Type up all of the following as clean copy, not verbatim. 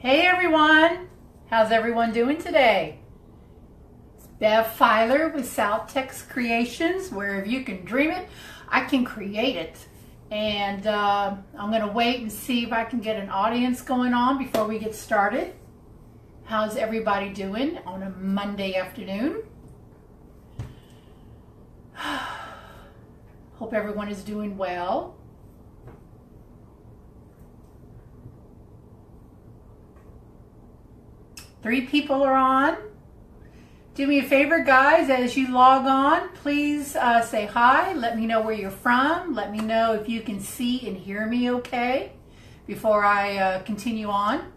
Hey everyone, how's everyone doing today? It's Bev Filer with South Tex Creations, where if you can dream it, I can create it. And I'm going to wait and see if I can get an audience going on before we get started. How's everybody doing on a Monday afternoon? Hope everyone is doing well. Three people are on. Do me a favor, guys, as you log on, please say hi. Let me know where you're from. Let me know if you can see and hear me okay before I continue on.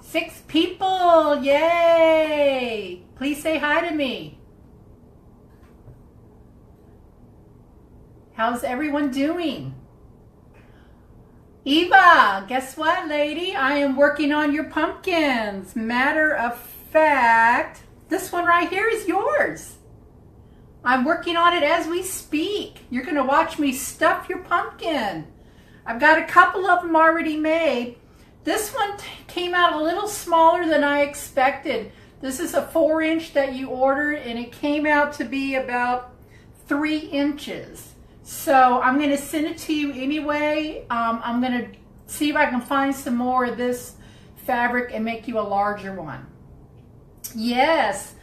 6 people, yay! Please say hi to me. How's everyone doing? Eva, guess what, lady? I am working on your pumpkins. Matter of fact, this one right here is yours. I'm working on it as we speak. You're going to watch me stuff your pumpkin. I've got a couple of them already made. This one came out a little smaller than I expected. This is a 4-inch that you ordered, and it came out to be about 3 inches. So I'm going to send it to you anyway. I'm going to see if I can find some more of this fabric and make you a larger one. Yes.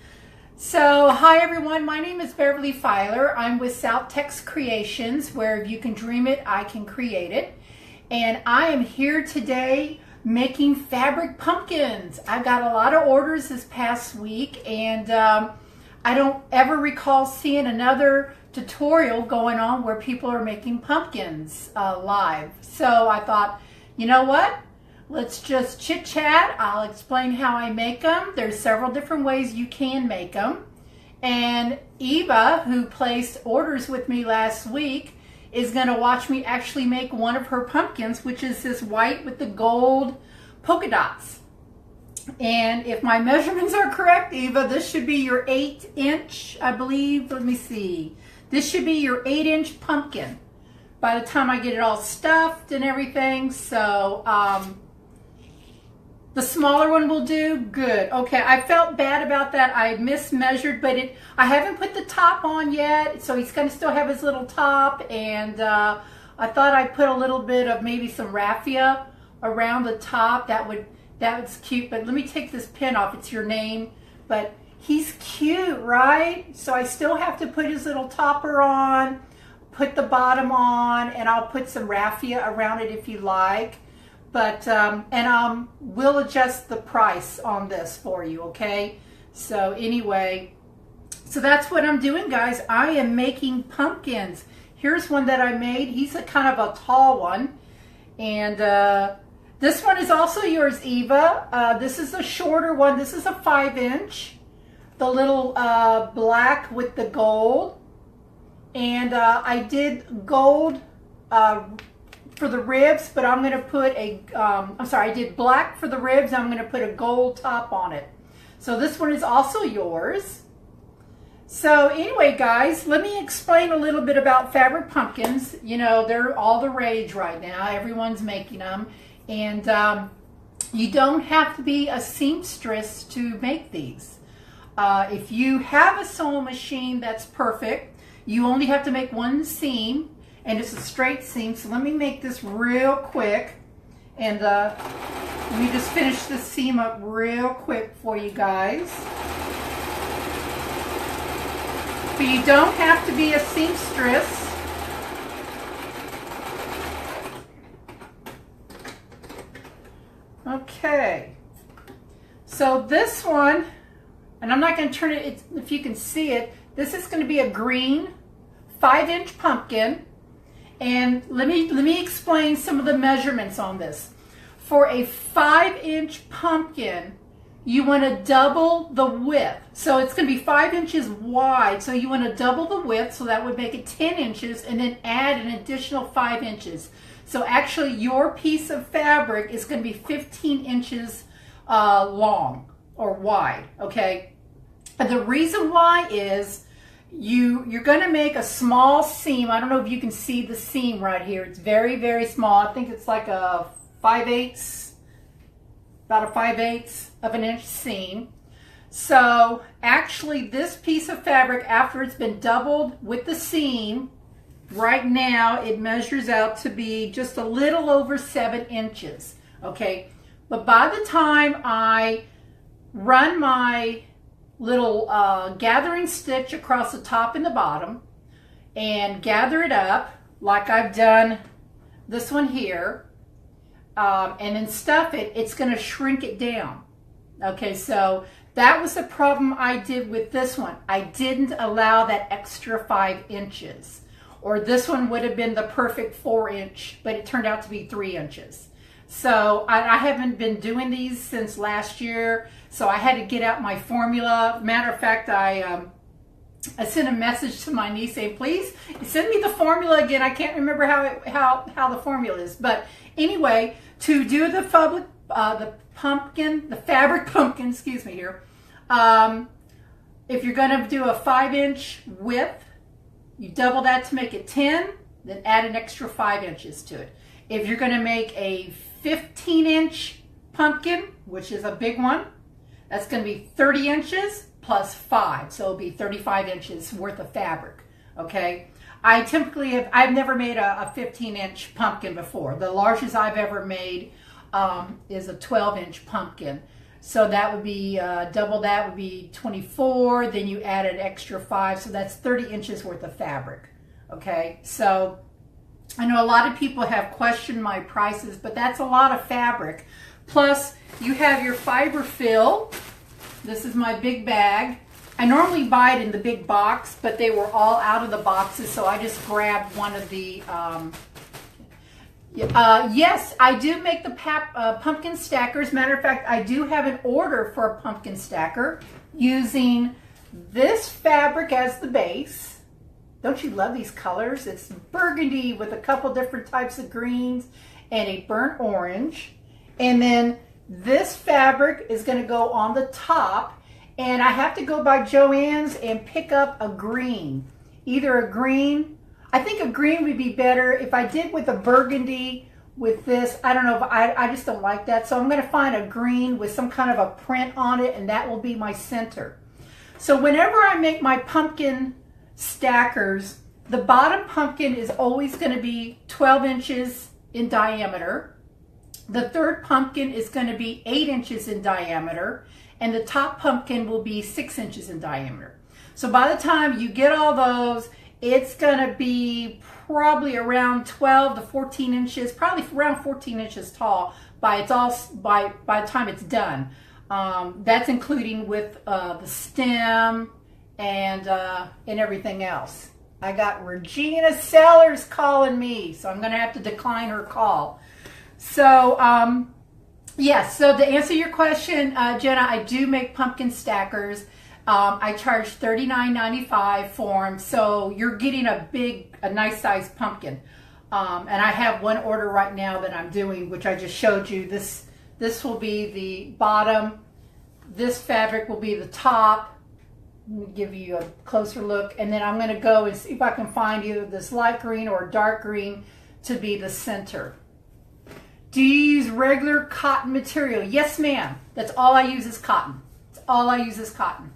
So hi everyone, my name is Beverly Filer. I'm with South Tex Creations, where if you can dream it, I can create it. And I am here today making fabric pumpkins. I got a lot of orders this past week, and I don't ever recall seeing another tutorial going on where people are making pumpkins live. So I thought, you know what? Let's just chit chat. I'll explain how I make them. There's several different ways you can make them. And Eva, who placed orders with me last week, is going to watch me actually make one of her pumpkins, which is this white with the gold polka dots. And if my measurements are correct, Eva, this should be your 8-inch, I believe. Let me see. This should be your 8-inch pumpkin by the time I get it all stuffed and everything. So the smaller one will do. Good. Okay, I felt bad about that. I mismeasured, but I haven't put the top on yet, so he's going to still have his little top. And I thought I'd put a little bit of maybe some raffia around the top. That's cute. But let me take this pin off. It's your name, but he's cute, right? So I still have to put his little topper on, put the bottom on, and I'll put some raffia around it if you like. But, and we'll adjust the price on this for you, okay? So anyway, so that's what I'm doing, guys. I am making pumpkins. Here's one that I made. He's a kind of a tall one. And this one is also yours, Eva. This is a shorter one. This is a 5-inch. The little black with the gold. And I did gold for the ribs, but I'm going to put I did black for the ribs. I'm going to put a gold top on it. So this one is also yours. So anyway, guys, let me explain a little bit about fabric pumpkins. You know, they're all the rage right now. Everyone's making them. And you don't have to be a seamstress to make these. If you have a sewing machine, that's perfect. You only have to make one seam, and it's a straight seam. So let me make this real quick, and let me just finish this seam up real quick for you guys. But you don't have to be a seamstress. Okay, so this one, and I'm not going to turn it, if you can see it, this is going to be a green 5-inch pumpkin. And let me explain some of the measurements on this. For a 5-inch pumpkin, you want to double the width. So it's going to be 5 inches wide, so you want to double the width, so that would make it 10 inches, and then add an additional 5 inches. So actually your piece of fabric is going to be 15 inches long or wide, okay? And the reason why is you're going to make a small seam. I don't know if you can see the seam right here. It's very, very small. I think it's like a 5/8 about a 5/8 of an inch seam. So actually this piece of fabric, after it's been doubled with the seam, right now it measures out to be just a little over 7 inches. Okay, but by the time I run my little gathering stitch across the top and the bottom and gather it up like I've done this one here, and then stuff it, it's going to shrink it down. Okay, so that was the problem I did with this one. I didn't allow that extra 5 inches, or this one would have been the perfect 4 inch, but it turned out to be 3 inches. So I haven't been doing these since last year, so I had to get out my formula. Matter of fact, I sent a message to my niece saying, please send me the formula again. I can't remember how the formula is. But anyway, to do the fabric pumpkin, excuse me here, if you're going to do a 5-inch width, you double that to make it 10, then add an extra 5 inches to it. If you're going to make a 15-inch pumpkin, which is a big one, that's going to be 30 inches plus 5, so it'll be 35 inches worth of fabric. Okay, I typically I've never made a 15-inch pumpkin before. The largest I've ever made is a 12-inch pumpkin. So that would be double that would be 24. Then you add an extra 5, so that's 30 inches worth of fabric. Okay, so I know a lot of people have questioned my prices, but that's a lot of fabric. Plus, you have your fiber fill. This is my big bag. I normally buy it in the big box, but they were all out of the boxes, so I just grabbed one of the... yes, I do make the pumpkin stackers. Matter of fact, I do have an order for a pumpkin stacker using this fabric as the base. Don't you love these colors? It's burgundy with a couple different types of greens and a burnt orange. And then this fabric is going to go on the top, and I have to go by Joann's and pick up a green. Either a green, I think a green would be better. If I did with a burgundy with this, I don't know, if I just don't like that. So I'm going to find a green with some kind of a print on it, and that will be my center. So whenever I make my pumpkin stackers, the bottom pumpkin is always going to be 12 inches in diameter. The third pumpkin is going to be 8 inches in diameter, and the top pumpkin will be 6 inches in diameter. So by the time you get all those, it's going to be probably around 12 to 14 inches, probably around 14 inches tall by the time it's done. That's including with the stem and everything else. I got Regina Sellers calling me, so I'm going to have to decline her call. So, yes, so to answer your question, Jenna, I do make pumpkin stackers. I charge $39.95 for them, so you're getting a nice sized pumpkin. And I have one order right now that I'm doing, which I just showed you. This will be the bottom. This fabric will be the top. Let me give you a closer look, and then I'm going to go and see if I can find either this light green or dark green to be the center. Do you use regular cotton material? Yes, ma'am. That's all I use is cotton. That's all I use is cotton.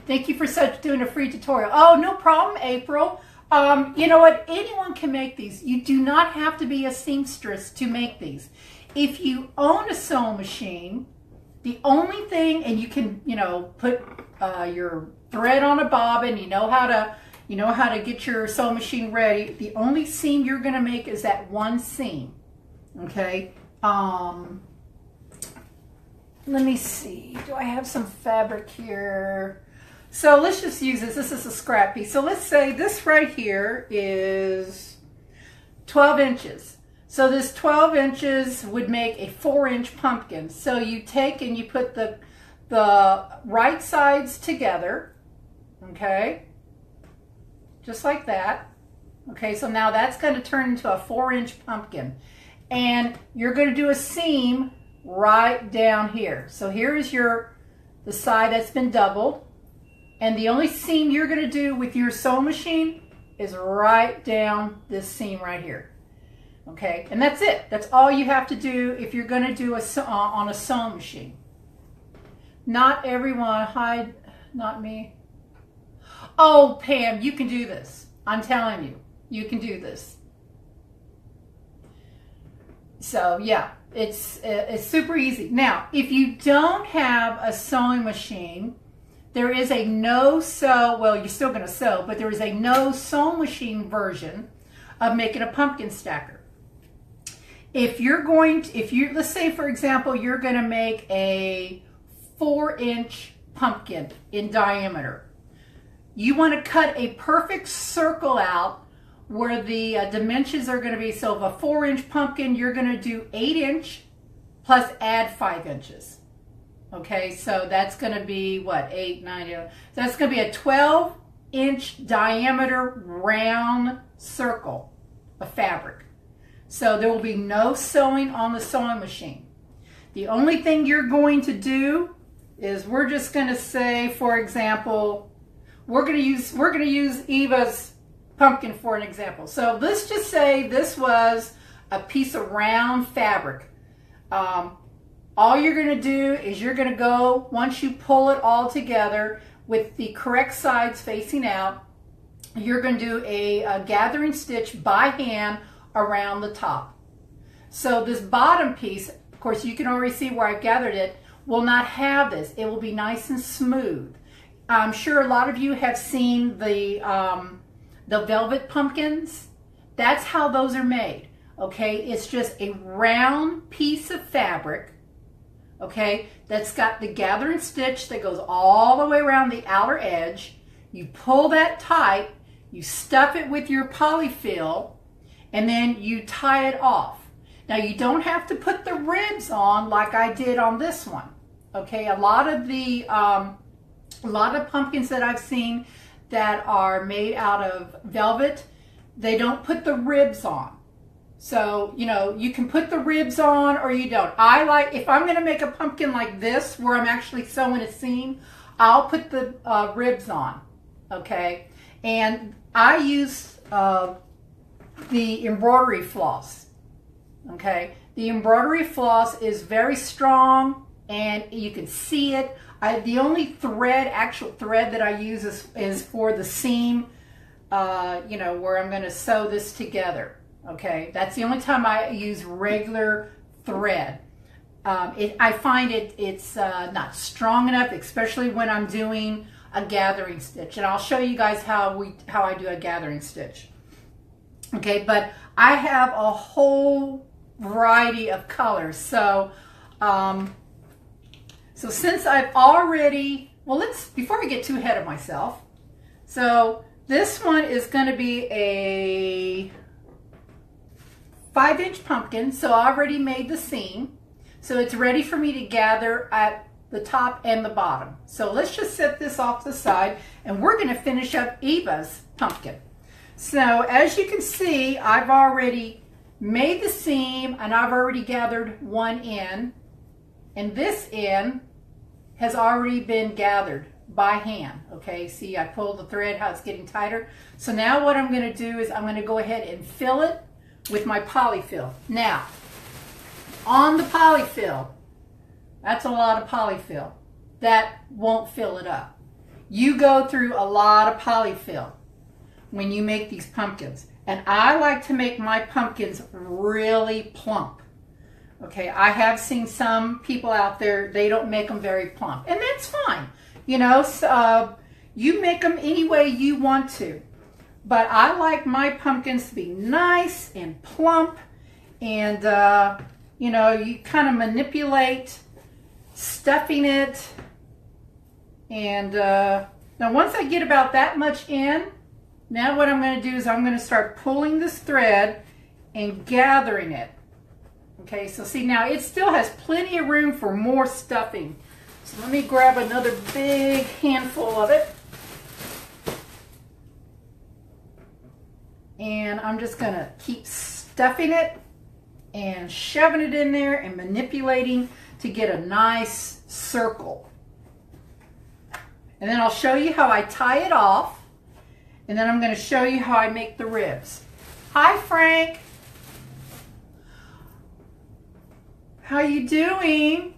Thank you for doing a free tutorial. Oh, no problem, April. You know what? Anyone can make these. You do not have to be a seamstress to make these. If you own a sewing machine, the only thing, and you can, put your thread on a bobbin, you know how to get your sewing machine ready. The only seam you're going to make is that one seam. Okay. Let me see. Do I have some fabric here? So let's just use this. This is a scrap piece. So let's say this right here is 12 inches. So this 12 inches would make a 4-inch pumpkin. So you take and you put the right sides together, okay, just like that. Okay, so now that's going to turn into a 4-inch pumpkin. And you're going to do a seam right down here. So here is the side that's been doubled. And the only seam you're going to do with your sewing machine is right down this seam right here. Okay, and that's it. That's all you have to do if you're going to do on a sewing machine. Not everyone, hi, not me. Oh, Pam, you can do this. I'm telling you, you can do this. So yeah, it's super easy. Now, if you don't have a sewing machine, there is a no-sew, well, you're still going to sew, but there is a no sewing machine version of making a pumpkin stacker. If you're going to, let's say for example, you're going to make a 4-inch pumpkin in diameter. You want to cut a perfect circle out where the dimensions are going to be. So of a 4-inch pumpkin, you're going to do 8-inch plus add 5 inches. Okay, so that's going to be what, 8, 9, 10. So that's going to be a 12-inch diameter round circle of fabric. So there will be no sewing on the sewing machine. The only thing you're going to do is we're just going to say, for example, we're going to use Eva's pumpkin for an example. So let's just say this was a piece of round fabric. All you're going to do is you're going to go, once you pull it all together with the correct sides facing out, you're going to do a gathering stitch by hand around the top. So this bottom piece, of course you can already see where I've gathered it, will not have this. It will be nice and smooth. I'm sure a lot of you have seen the velvet pumpkins. That's how those are made. Okay, it's just a round piece of fabric, okay, that's got the gathering stitch that goes all the way around the outer edge. You pull that tight, you stuff it with your polyfill, and then you tie it off. Now you don't have to put the ribs on like I did on this one. Okay, a lot of pumpkins that I've seen that are made out of velvet, they don't put the ribs on. So, you know, you can put the ribs on or you don't. I like, if I'm going to make a pumpkin like this where I'm actually sewing a seam, I'll put the ribs on, okay? And I use the embroidery floss, okay? The embroidery floss is very strong and you can see it. The only thread, actual thread that I use is for the seam, you know, where I'm going to sew this together. Okay, that's the only time I use regular thread. I find it's not strong enough, especially when I'm doing a gathering stitch. And I'll show you guys how I do a gathering stitch. Okay, but I have a whole variety of colors. So, so since I've already, well, before I get too ahead of myself. So this one is going to be a 5-inch pumpkin, so I already made the seam. So it's ready for me to gather at the top and the bottom. So let's just set this off to the side and we're going to finish up Eva's pumpkin. So as you can see, I've already made the seam and I've already gathered one end, and this end has already been gathered by hand. Okay, see, I pulled the thread, how it's getting tighter. So now what I'm going to do is I'm going to go ahead and fill it with my polyfill. Now, on the polyfill, that's a lot of polyfill. That won't fill it up. You go through a lot of polyfill when you make these pumpkins. And I like to make my pumpkins really plump. Okay, I have seen some people out there, they don't make them very plump. And that's fine. You know, so, you make them any way you want to. But I like my pumpkins to be nice and plump, and you know, you kind of manipulate stuffing it. And now once I get about that much in, now what I'm going to do is I'm going to start pulling this thread and gathering it. Okay, so see, now it still has plenty of room for more stuffing. So let me grab another big handful of it. And I'm just going to keep stuffing it and shoving it in there and manipulating to get a nice circle. And then I'll show you how I tie it off. And then I'm going to show you how I make the ribs. Hi, Frank. How you doing?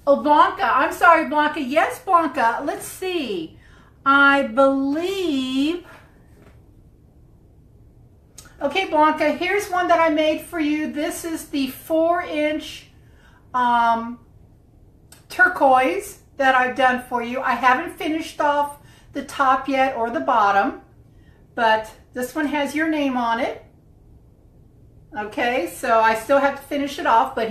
Oh, Blanca. I'm sorry, Blanca. Yes, Blanca. Let's see. I believe... Okay, Blanca, here's one that I made for you. This is the 4-inch turquoise that I've done for you. I haven't finished off the top yet or the bottom, but this one has your name on it. Okay, so I still have to finish it off, but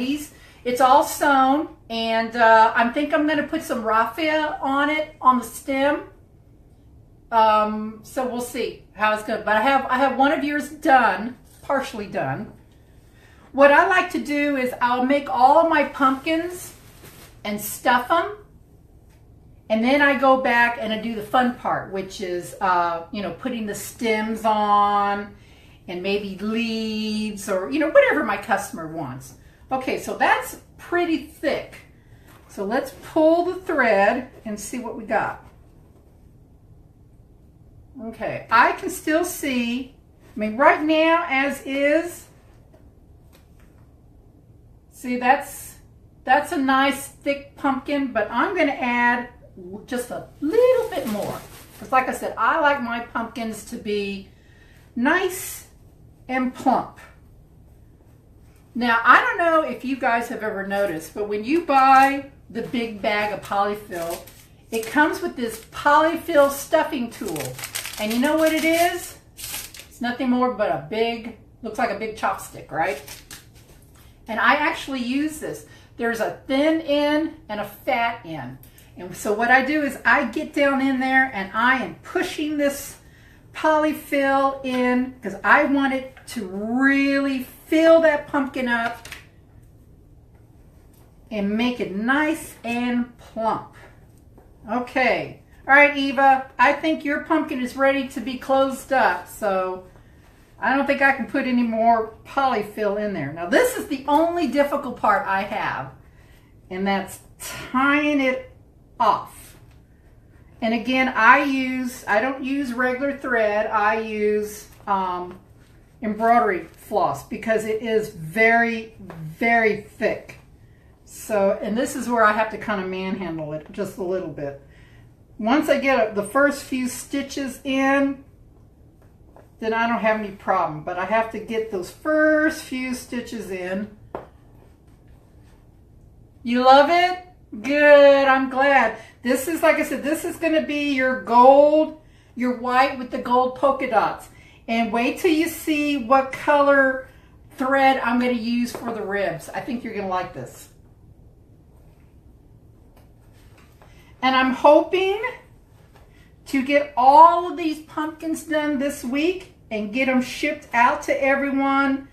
it's all sewn, and I think I'm going to put some raffia on it on the stem. So we'll see how it's going. But I have one of yours done, partially done. What I like to do is I'll make all of my pumpkins and stuff them, and then I go back and I do the fun part, which is you know, putting the stems on and maybe leaves or, you know, whatever my customer wants. Okay, so that's pretty thick. So let's pull the thread and see what we got. Okay, I can still see, I mean, right now as is, see, that's a nice thick pumpkin, but I'm going to add just a little bit more. Because like I said, I like my pumpkins to be nice and plump. Now, I don't know if you guys have ever noticed, but when you buy the big bag of polyfill, it comes with this polyfill stuffing tool. And you know what it is? It's nothing more but a big, looks like a big chopstick, right? And I actually use this. There's a thin end and a fat end. And so what I do is I get down in there and I am pushing this polyfill in because I want it to really fill that pumpkin up and make it nice and plump. Okay. All right, Eva, I think your pumpkin is ready to be closed up, so I don't think I can put any more polyfill in there. Now, this is the only difficult part I have, and that's tying it off. And again, I don't use regular thread. I use embroidery floss because it is very, very thick. So, and this is where I have to kind of manhandle it just a little bit. Once I get the first few stitches in, then I don't have any problem. But I have to get those first few stitches in. You love it? Good, I'm glad. This is, like I said, this is going to be your gold, your white with the gold polka dots. And wait till you see what color thread I'm going to use for the ribs. I think you're going to like this. And I'm hoping to get all of these pumpkins done this week and get them shipped out to everyone.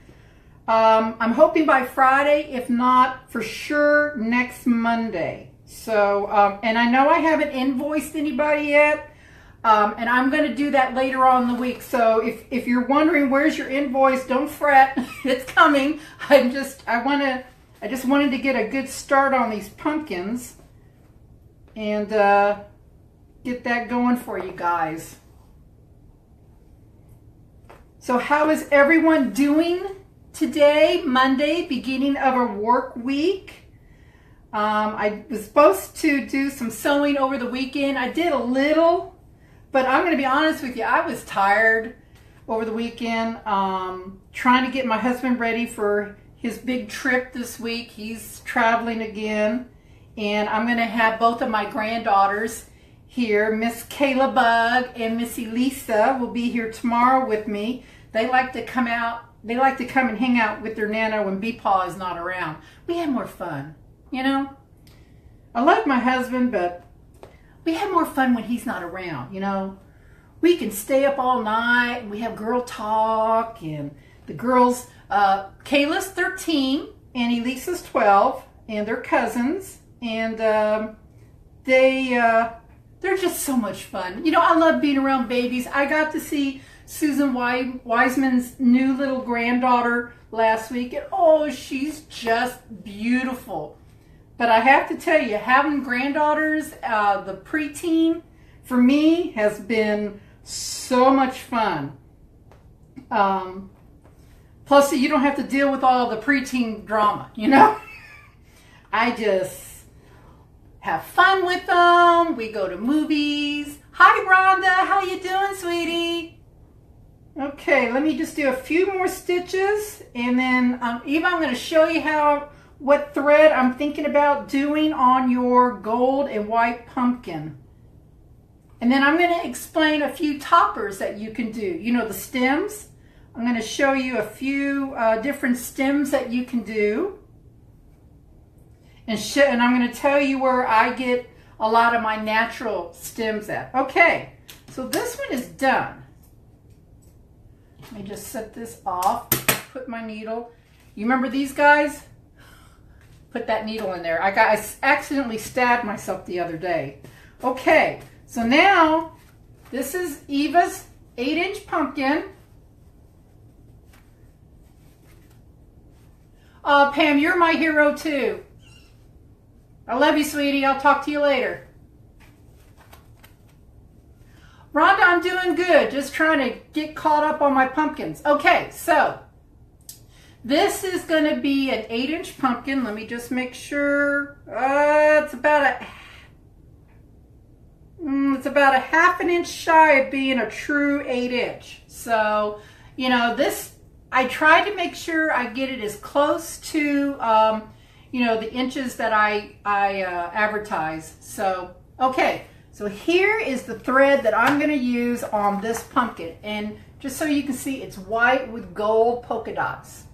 I'm hoping by Friday, if not for sure next Monday. So, and I know I haven't invoiced anybody yet, and I'm going to do that later on in the week. So if you're wondering where's your invoice, don't fret, it's coming. I just wanted to get a good start on these pumpkins and get that going for you guys. So how is everyone doing today, Monday, beginning of a work week? I was supposed to do some sewing over the weekend. I did a little, but I'm going to be honest with you, I was tired over the weekend trying to get my husband ready for his big trip this week. He's traveling again, and I'm going to have both of my granddaughters here. Miss Kayla Bug and Missy Lisa will be here tomorrow with me. They like to come out. They like to come and hang out with their nana when Beepaw is not around. We have more fun, you know. I love my husband, but we have more fun when he's not around, you know. We can stay up all night and we have girl talk, and the girls, Kayla's 13 and Elisa's 12, and they're cousins, and they're just so much fun. You know, I love being around babies. I got to see Susan Wiseman's new little granddaughter last week, and oh, she's just beautiful. But I have to tell you, having granddaughters, the preteen, for me, has been so much fun. Plus, you don't have to deal with all the preteen drama, you know? I just have fun with them. We go to movies. Hi, Rhonda. How you doing, sweetie? Okay, let me just do a few more stitches, and then Eva, I'm going to show you what thread I'm thinking about doing on your gold and white pumpkin. And then I'm going to explain a few toppers that you can do. You know, the stems. I'm going to show you a few different stems that you can do. And I'm going to tell you where I get a lot of my natural stems at. Okay, so this one is done. Let me just set this off, put my needle. You remember these guys? Put that needle in there. I accidentally stabbed myself the other day. Okay, so now this is Eva's 8-inch pumpkin. Pam, you're my hero too. I love you, sweetie. I'll talk to you later. Rhonda, I'm doing good. Just trying to get caught up on my pumpkins. Okay, so this is going to be an 8-inch pumpkin. Let me just make sure. It's about a half an inch shy of being a true 8-inch. So, you know, this, I try to make sure I get it as close to you know, the inches that I advertise. So, okay, so here is the thread that I'm going to use on this pumpkin. And just so you can see, it's white with gold polka dots.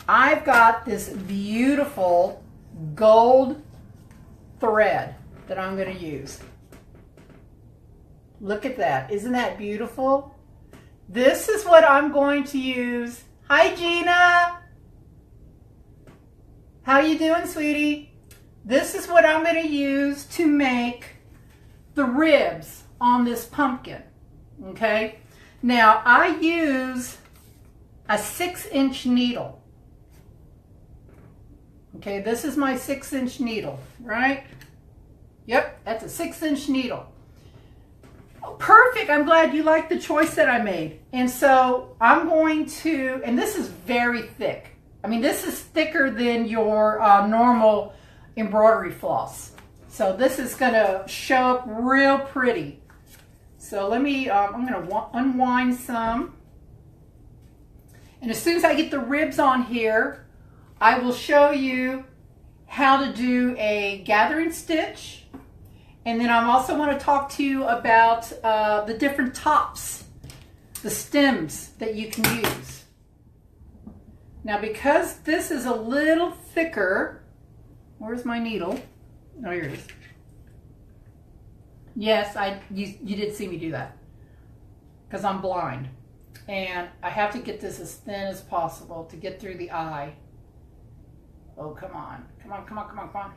I've got this beautiful gold thread that I'm going to use. Look at that. Isn't that beautiful? This is what I'm going to use. Hi, Gina. How you doing, sweetie? This is what I'm going to use to make the ribs on this pumpkin. Okay? Now, I use a 6-inch needle. Okay, this is my 6-inch needle, right? Yep, that's a 6-inch needle. Oh, perfect. I'm glad you like the choice that I made. And so I'm going to, and this is very thick. I mean, this is thicker than your normal embroidery floss. So this is going to show up real pretty. So let me, I'm going to unwind some. And as soon as I get the ribs on here, I will show you how to do a gathering stitch. And then I also want to talk to you about the different tops, the stems that you can use. Now, because this is a little thicker, where's my needle? Oh, here it is. Yes, you did see me do that because I'm blind. And I have to get this as thin as possible to get through the eye. Oh, come on. Come on, come on, come on, come on.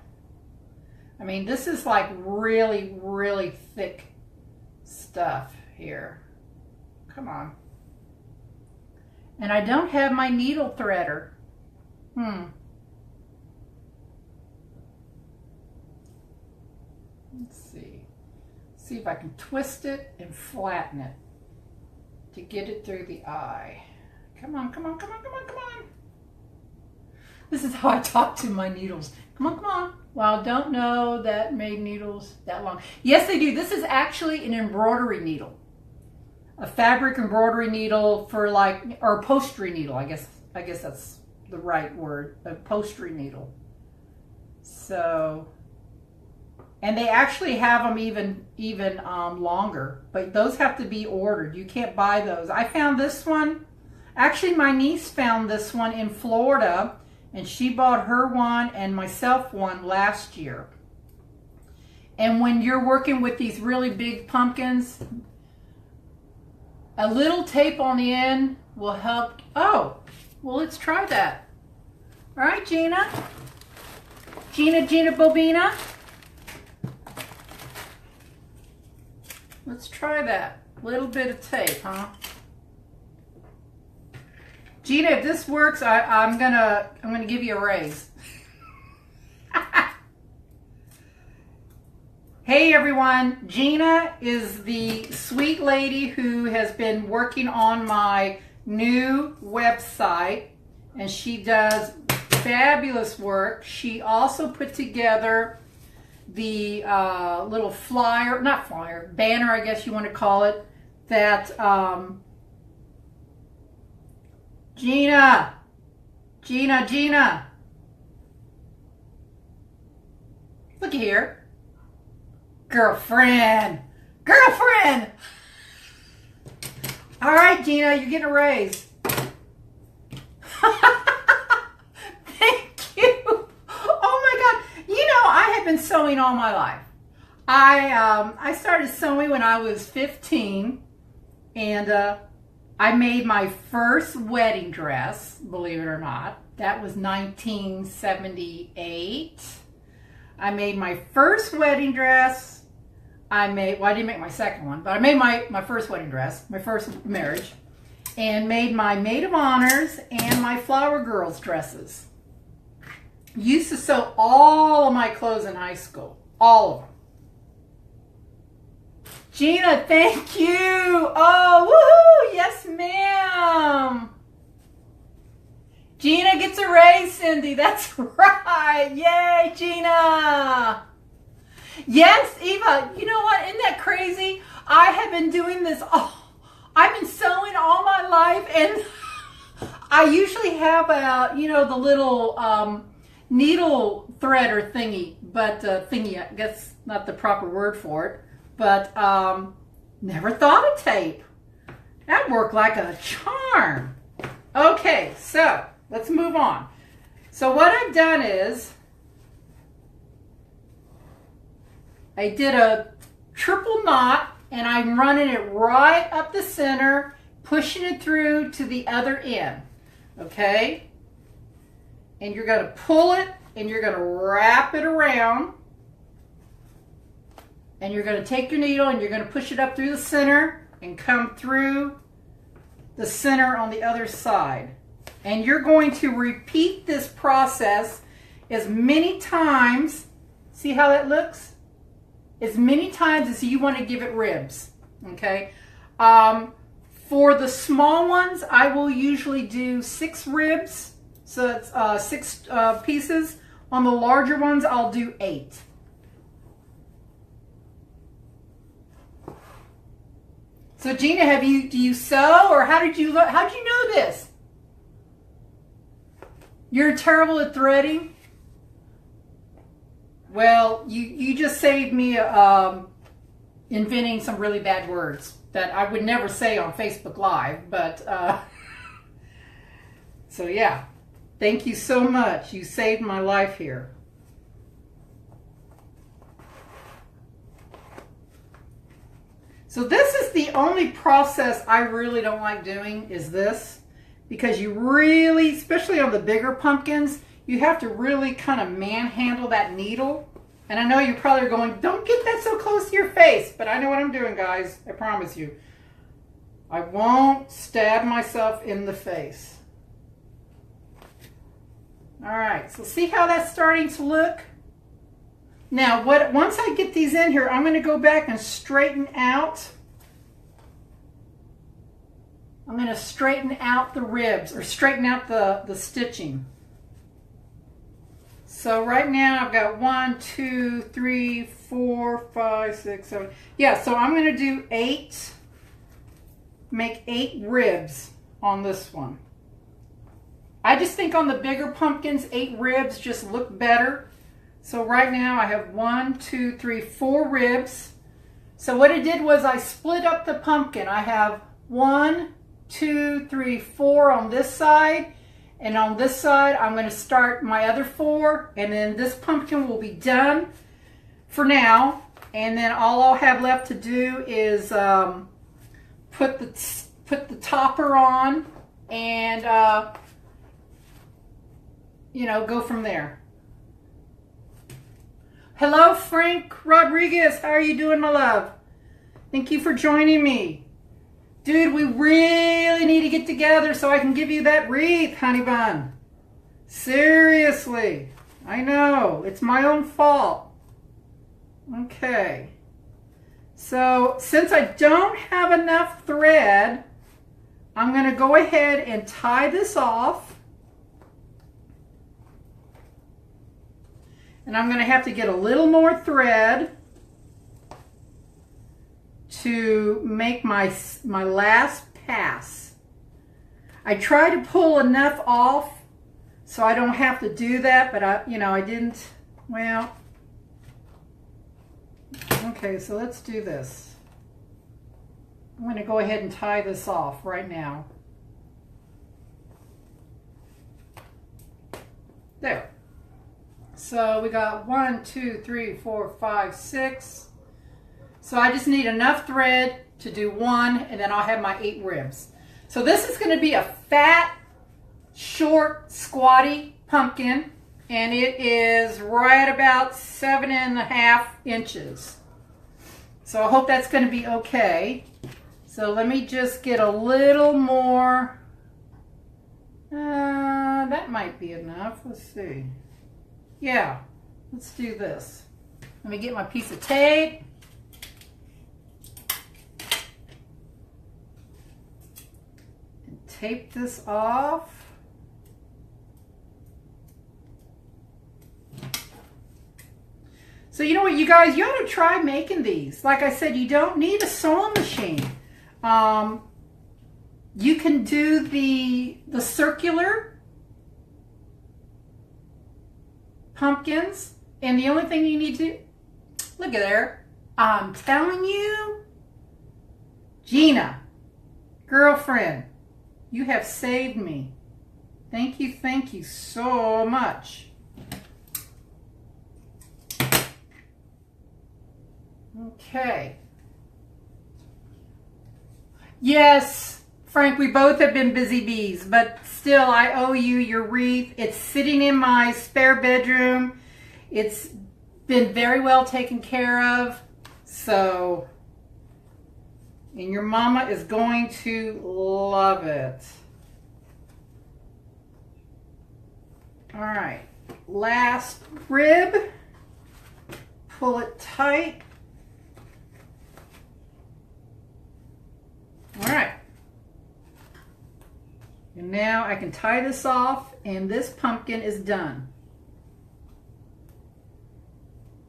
I mean, this is like really, really thick stuff here. Come on. And I don't have my needle threader. Let's see. See if I can twist it and flatten it to get it through the eye. Come on, come on, come on, come on, come on. This is how I talk to my needles. Come on, come on. Well, I don't know that made needles that long. Yes, they do. This is actually an embroidery needle. A fabric embroidery needle for like, or upholstery needle, I guess that's the right word, a upholstery needle. So, and they actually have them even longer, but those have to be ordered. You can't buy those. I found this one, actually my niece found this one in Florida, and she bought her one and myself one last year. And when you're working with these really big pumpkins, a little tape on the end will help. Oh, well, let's try that. All right, Gina. Gina Bobina. Let's try that. Little bit of tape, huh? Gina, if this works, I'm gonna give you a raise. Hey everyone, Gina is the sweet lady who has been working on my new website, and she does fabulous work. She also put together the little flyer, not flyer, banner, I guess you want to call it, that Gina, look here, girlfriend. All right, Gina, you're getting a raise. Thank you. Oh my God. You know, I have been sewing all my life. I started sewing when I was 15, and I made my first wedding dress, believe it or not. That was 1978. I made my first wedding dress. I didn't make my second one, but I made my first wedding dress, my first marriage, and made my maid of honors and my flower girls dresses. Used to sew all of my clothes in high school, all of them. Gina, thank you. Oh, woohoo, yes ma'am. Gina gets a raise, Cindy, that's right. Yay, Gina. Yes, Eva, you know what? Isn't that crazy? I have been doing this. I've been sewing all my life, and I usually have the little needle threader thingy, but thingy, I guess not the proper word for it, but never thought of tape. That worked like a charm. Okay, so let's move on. So what I've done is I did a triple knot, and I'm running it right up the center, pushing it through to the other end, okay? And you're going to pull it, and you're going to wrap it around, and you're going to take your needle, and you're going to push it up through the center and come through the center on the other side. And you're going to repeat this process as many times. See how that looks? As many times as you want to give it ribs, okay? For the small ones, I will usually do 6 ribs, so it's 6 pieces. On the larger ones, I'll do 8. So Gina, do you sew, or how did you know this? You're terrible at threading? Well, you just saved me inventing some really bad words that I would never say on Facebook Live, but so yeah, thank you so much. You saved my life here. So this is the only process I really don't like doing, is this, because you really, especially on the bigger pumpkins, you have to really kind of manhandle that needle. And I know you're probably going, don't get that so close to your face. But I know what I'm doing, guys. I promise you. I won't stab myself in the face. All right. So see how that's starting to look? Now, once I get these in here, I'm going to go back and straighten out. I'm going to straighten out the ribs, or straighten out the stitching. So right now I've got 1, 2, 3, 4, 5, 6, 7. Yeah, so I'm going to do 8, make 8 ribs on this one. I just think on the bigger pumpkins, 8 ribs just look better. So right now I have 1, 2, 3, 4 ribs. So what I did was I split up the pumpkin. I have 1, 2, 3, 4 on this side. And on this side, I'm going to start my other 4, and then this pumpkin will be done for now. And then all I'll have left to do is put the topper on, and go from there. Hello, Frank Rodriguez. How are you doing, my love? Thank you for joining me. Dude, we really need to get together so I can give you that wreath, honey bun. Seriously. I know. It's my own fault. Okay. So, since I don't have enough thread, I'm going to go ahead and tie this off. And I'm going to have to get a little more thread to make my last pass. I try to pull enough off so I don't have to do that, but I didn't, well, okay, so let's do this. I'm going to go ahead and tie this off right now. There. So we got 1, 2, 3, 4, 5, 6. So I just need enough thread to do one, and then I'll have my 8 ribs. So this is going to be a fat, short, squatty pumpkin, and it is right about 7.5 inches. So I hope that's going to be okay. So let me just get a little more. That might be enough. Let's see. Yeah, let's do this. Let me get my piece of tape. And tape this off. So you know what, you guys, you ought to try making these. Like I said, you don't need a sewing machine. You can do the circular pumpkins, and the only thing you need to, look at there, I'm telling you, Gina, girlfriend, you have saved me. Thank you so much. Okay. Yes, Frank, we both have been busy bees, but still, I owe you your wreath. It's sitting in my spare bedroom. It's been very well taken care of. So, and your mama is going to love it. All right, last rib. Pull it tight. All right. And now I can tie this off, and this pumpkin is done.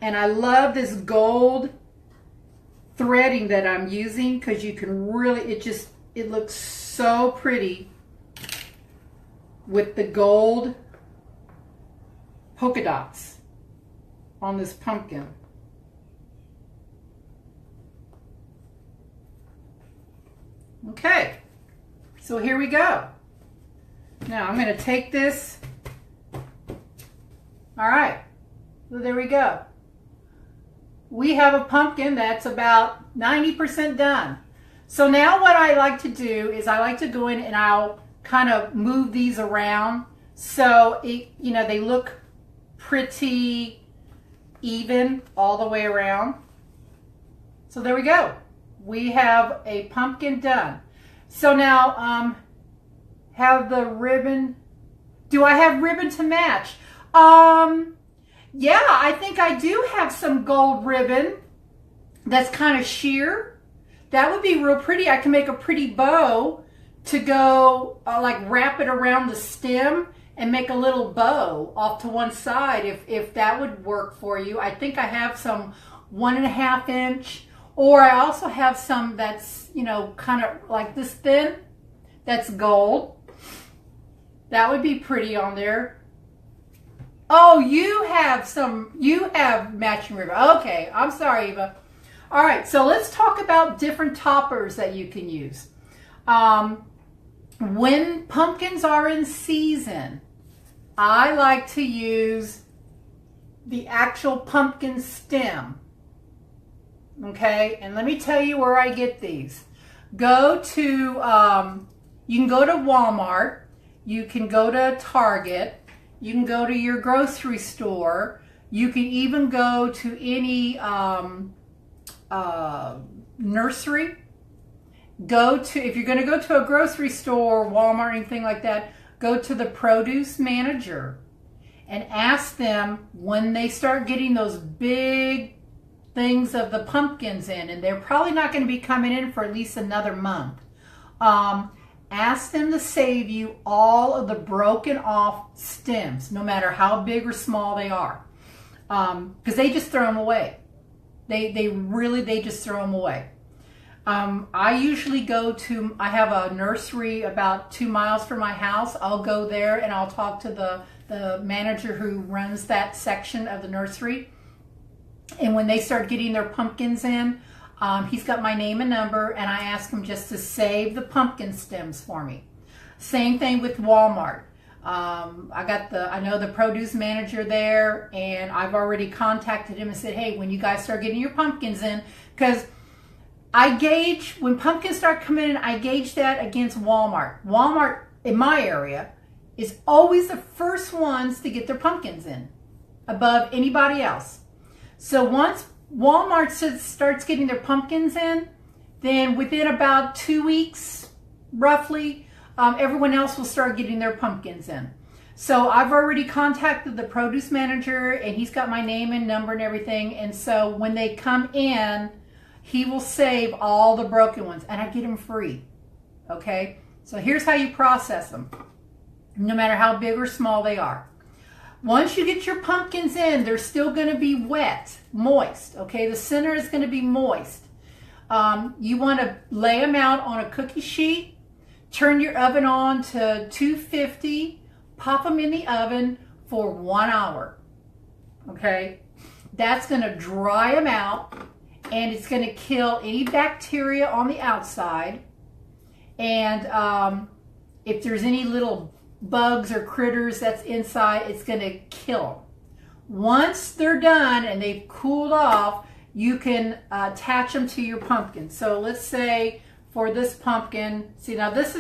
And I love this gold threading that I'm using, because you can really, it looks so pretty with the gold polka dots on this pumpkin. Okay, so here we go. Now I'm going to take this. All right, so there we go. We have a pumpkin that's about 90% done. So now what I like to do is I like to go in and I'll kind of move these around so they look pretty even all the way around. So there we go. We have a pumpkin done. So now, have the ribbon. Do I have ribbon to match? Yeah, I think I do have some gold ribbon that's kind of sheer. That would be real pretty. I can make a pretty bow to go, like wrap it around the stem and make a little bow off to one side if that would work for you. I think I have some 1.5 inch. Or I also have some that's, kind of like this thin, that's gold. That would be pretty on there. Oh, you have matching ribbon. Okay, I'm sorry, Eva. All right, so let's talk about different toppers that you can use. When pumpkins are in season, I like to use the actual pumpkin stem. Okay, and let me tell you where I get these. Go to, you can go to Walmart, you can go to Target, you can go to your grocery store, you can even go to any nursery. If you're going to go to a grocery store, Walmart, anything like that, go to the produce manager and ask them when they start getting those big things of the pumpkins in, and they're probably not going to be coming in for at least another month. Ask them to save you all of the broken off stems, no matter how big or small they are. because they just throw them away. They just throw them away. I usually I have a nursery about 2 miles from my house. I'll go there and I'll talk to the manager who runs that section of the nursery. And when they start getting their pumpkins in, he's got my name and number, and I ask him just to save the pumpkin stems for me. Same thing with Walmart. I know the produce manager there, and I've already contacted him and said, hey, when you guys start getting your pumpkins in, because I gauge, when pumpkins start coming in, I gauge that against Walmart. Walmart in my area is always the first ones to get their pumpkins in above anybody else. So once Walmart starts getting their pumpkins in, then within about 2 weeks, roughly, everyone else will start getting their pumpkins in. So I've already contacted the produce manager, and he's got my name and number and everything. And so when they come in, he will save all the broken ones, and I get them free. Okay? So here's how you process them, no matter how big or small they are. Once you get your pumpkins in, they're still going to be wet, moist. Okay? The center is going to be moist. You want to lay them out on a cookie sheet. Turn your oven on to 250. Pop them in the oven for 1 hour. Okay? That's going to dry them out, and it's going to kill any bacteria on the outside. And if there's any little bugs or critters that's inside, it's going to kill them. Once they're done and they've cooled off, you can attach them to your pumpkin. So let's say for this pumpkin, see, now this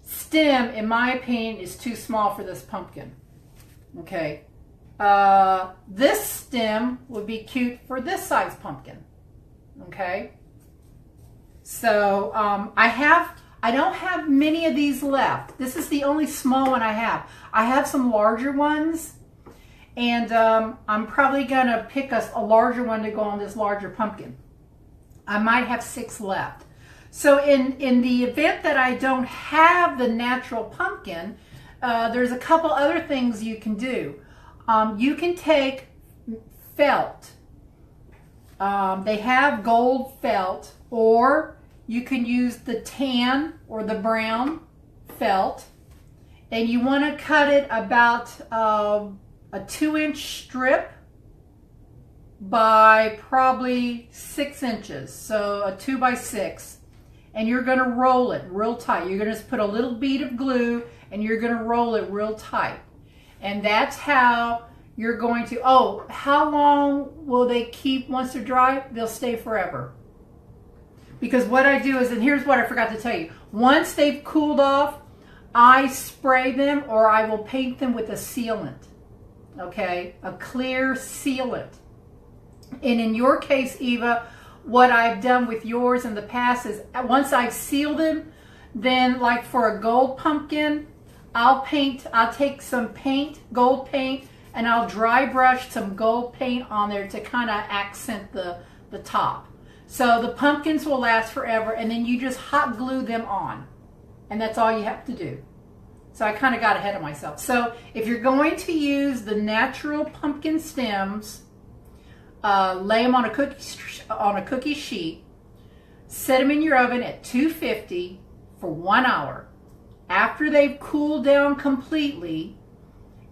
stem, in my opinion, is too small for this pumpkin. Okay. This stem would be cute for this size pumpkin. Okay. So I don't have many of these left. This is the only small one I have. I have some larger ones, and I'm probably gonna pick a larger one to go on this larger pumpkin. I might have 6 left. So in the event that I don't have the natural pumpkin, there's a couple other things you can do. You can take felt. They have gold felt, or you can use the tan or the brown felt, and you want to cut it about a 2-inch strip by probably 6 inches, so a 2 by 6, and you're going to roll it real tight. You're going to just put a little bead of glue, and you're going to roll it real tight, and that's how you're going to. Oh, how long will they keep once they're dry? They'll stay forever. Because what I do is, and here's what I forgot to tell you, once they've cooled off, I spray them, or I will paint them with a sealant. Okay, a clear sealant. And in your case, Eva, what I've done with yours in the past is, once I've sealed them, then like for a gold pumpkin, I'll take some paint, gold paint, and I'll dry brush some gold paint on there to kind of accent the top. So the pumpkins will last forever, and then you just hot glue them on. And that's all you have to do. So I kind of got ahead of myself. So if you're going to use the natural pumpkin stems, lay them on a cookie sheet, set them in your oven at 250 for 1 hour. After they've cooled down completely,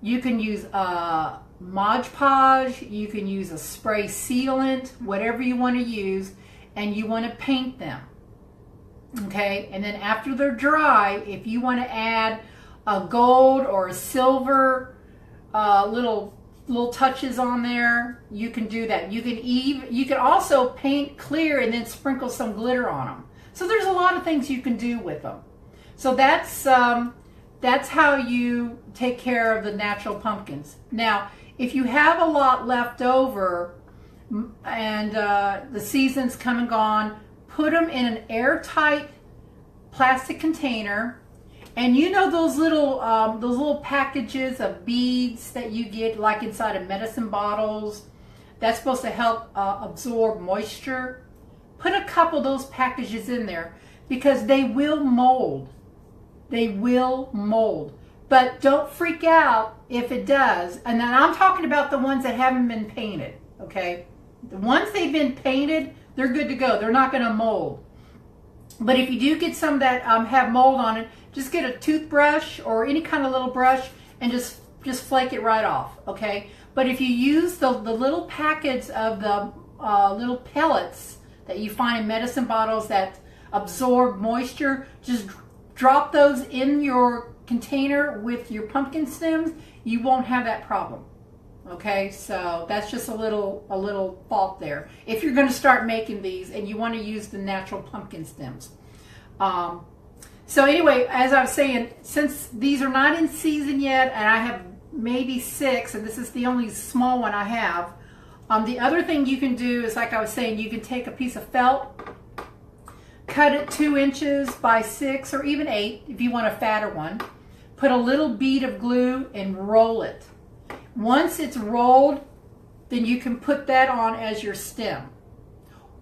you can use a Mod Podge, you can use a spray sealant, whatever you want to use, and you want to paint them. Okay, and then after they're dry, if you want to add a gold or a silver little touches on there, you can do that. You can also paint clear and then sprinkle some glitter on them. So there's a lot of things you can do with them. So that's how you take care of the natural pumpkins. Now, if you have a lot left over and the season's come and gone, put them in an airtight plastic container. And you know those little packages of beads that you get like inside of medicine bottles that's supposed to help absorb moisture? Put a couple of those packages in there, because they will mold. They will mold. but don't freak out if it does. And then I'm talking about the ones that haven't been painted, okay? The ones they've been painted, they're good to go. They're not going to mold. But if you do get some that have mold on it, just get a toothbrush or any kind of little brush and just flake it right off, okay? But if you use the little packets of the little pellets that you find in medicine bottles that absorb moisture, just drop those in your container with your pumpkin stems. You won't have that problem. Okay, so that's just a little fault there. If you're going to start making these and you want to use the natural pumpkin stems. So anyway, as I was saying, since these are not in season yet, and I have maybe 6, and this is the only small one I have, the other thing you can do is, like I was saying, you can take a piece of felt, cut it 2 inches by 6 or even 8 if you want a fatter one. Put a little bead of glue and roll it. Once it's rolled, then you can put that on as your stem.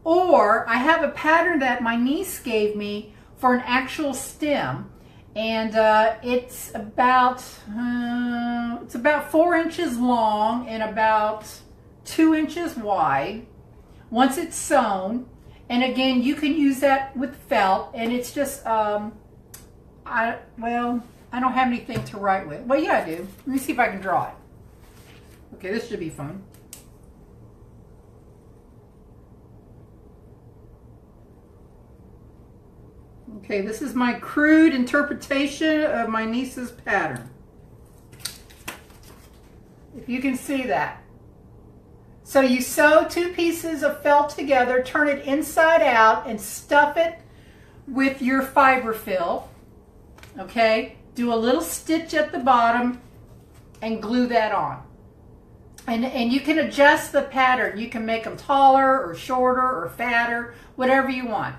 Or I have a pattern that my niece gave me for an actual stem, and it's about 4 inches long and about 2 inches wide. Once it's sewn, and again, you can use that with felt, and it's just I don't have anything to write with. Well, yeah, I do. Let me see if I can draw it. Okay, this should be fun. Okay, this is my crude interpretation of my niece's pattern. If you can see that. So you sew 2 pieces of felt together, turn it inside out, and stuff it with your fiber fill. Okay, do a little stitch at the bottom and glue that on. And you can adjust the pattern. You can make them taller or shorter or fatter, whatever you want.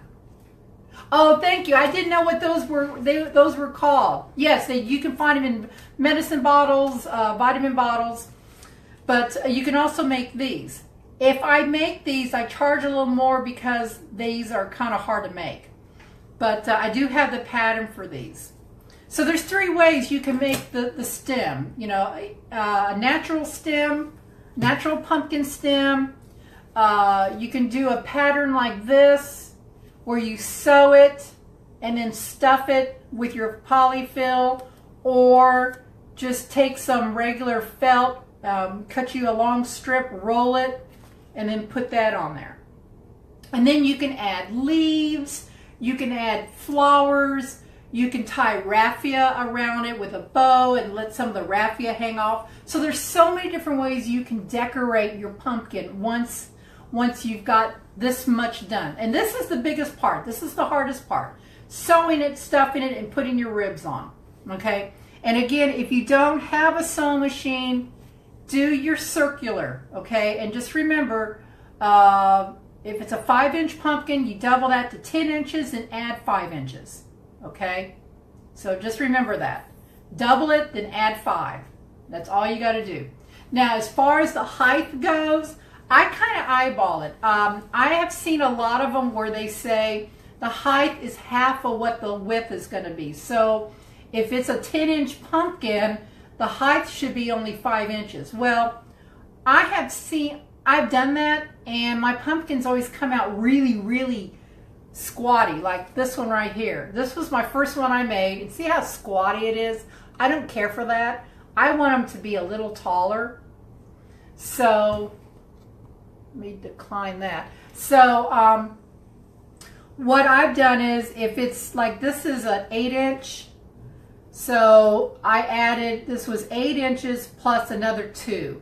Oh, thank you. I didn't know what those were called. Yes, you can find them in medicine bottles, vitamin bottles, but you can also make these. If I make these, I charge a little more because these are kind of hard to make. But I do have the pattern for these. So there's 3 ways you can make the stem. You know, a natural stem, natural pumpkin stem. You can do a pattern like this, where you sew it and then stuff it with your polyfill, or just take some regular felt, cut you a long strip, roll it, and then put that on there. And then you can add leaves, you can add flowers, you can tie raffia around it with a bow and let some of the raffia hang off. So there's so many different ways you can decorate your pumpkin once you've got this much done. And this is the biggest part. This is the hardest part. Sewing it, stuffing it, and putting your ribs on. Okay? And again, if you don't have a sewing machine, do your circular. Okay? And just remember, if it's a 5-inch pumpkin, you double that to 10 inches and add 5 inches. Okay? So just remember that. Double it, then add 5. That's all you got to do. Now, as far as the height goes, I kind of eyeball it. I have seen a lot of them where they say the height is half of what the width is going to be. So if it's a 10-inch pumpkin, the height should be only 5 inches. Well, I've done that, and my pumpkins always come out really, really squatty, like this one right here. This was my first one I made, and see how squatty it is? I don't care for that. I want them to be a little taller. So let me decline that. So what I've done is, if it's like this is an 8-inch, so I added, this was 8 inches plus another 2.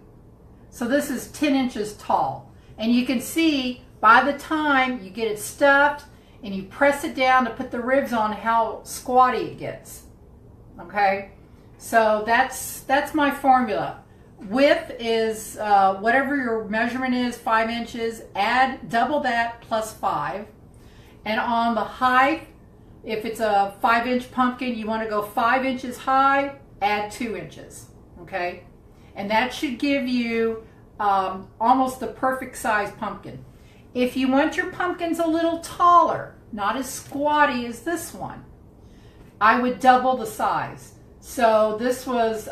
So this is 10 inches tall. And you can see by the time you get it stuffed and you press it down to put the ribs on, how squatty it gets. Okay? So that's my formula. Width is whatever your measurement is, 5 inches. Add double that plus 5. And on the height, if it's a 5-inch pumpkin, you want to go 5 inches high, add 2 inches. Okay? And that should give you almost the perfect size pumpkin. If you want your pumpkins a little taller, not as squatty as this one, I would double the size. So this was,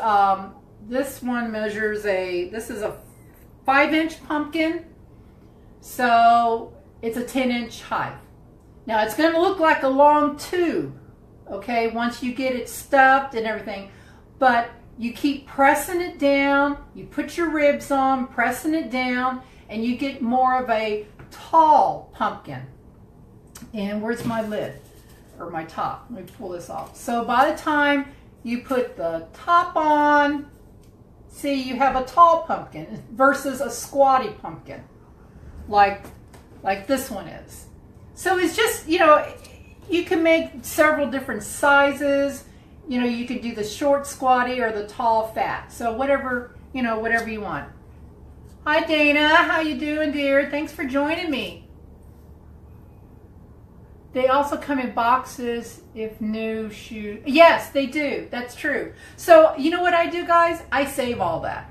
this one measures this is a 5-inch pumpkin. So it's a 10-inch height. Now it's going to look like a long tube, okay, once you get it stuffed and everything. But you keep pressing it down, you put your ribs on, pressing it down, and you get more of a tall pumpkin. And where's my lid? Or my top? Let me pull this off. So by the time you put the top on, see, you have a tall pumpkin versus a squatty pumpkin, like this one is. So it's just, you know, you can make several different sizes. You know, you could do the short squatty or the tall fat. So whatever, you know, whatever you want. Hi Dana, how you doing, dear? Thanks for joining me. They also come in boxes if new shoe. Yes, they do. That's true. So you know what I do, guys? I save all that.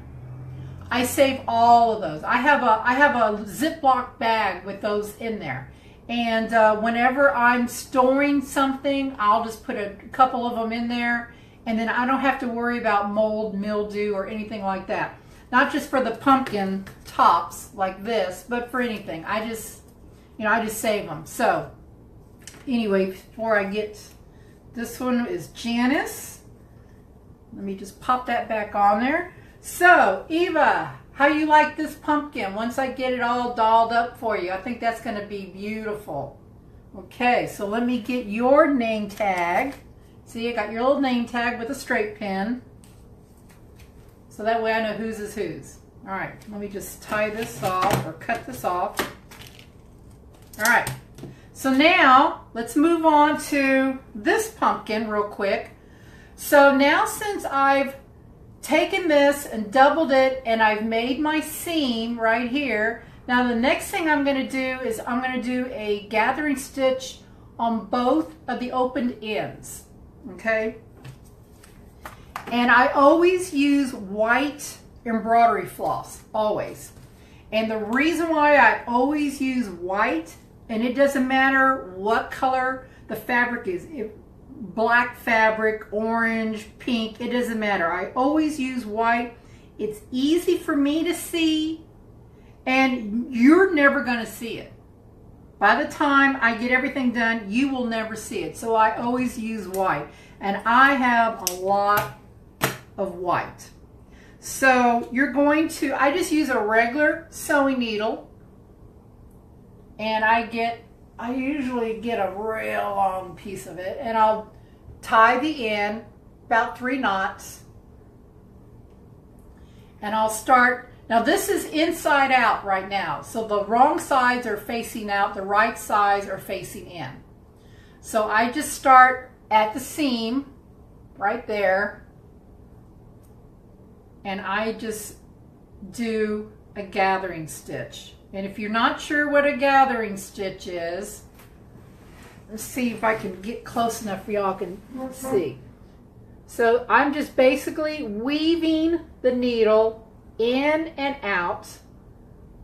I save all of those. I have a Ziploc bag with those in there. And whenever I'm storing something, I'll just put a couple of them in there, and then I don't have to worry about mold, mildew, or anything like that. Not just for the pumpkin tops like this, but for anything. I just save them. So anyway, before I get, this one is Janice. Let me just pop that back on there. So Eva, how you like this pumpkin once I get it all dolled up for you? I think that's going to be beautiful. Okay, so let me get your name tag. See, I got your little name tag with a straight pin. So that way I know whose is whose. All right, let me just tie this off or cut this off. All right, so now let's move on to this pumpkin real quick. So now since I've taken this and doubled it and I've made my seam right here, now the next thing I'm going to do is I'm going to do a gathering stitch on both of the opened ends, okay? And I always use white embroidery floss, always. And the reason why I always use white, and it doesn't matter what color the fabric is, black fabric, orange, pink, it doesn't matter. I always use white. It's easy for me to see, and you're never going to see it. By the time I get everything done, you will never see it. So I always use white, and I have a lot of white. So you're going to, I just use a regular sewing needle, and I usually get a real long piece of it, and I'll tie the end, about 3 knots, and I'll start. Now this is inside out right now, so the wrong sides are facing out, the right sides are facing in. So I just start at the seam right there, and I just do a gathering stitch. And if you're not sure what a gathering stitch is, let's see if I can get close enough for y'all can see. So I'm just basically weaving the needle in and out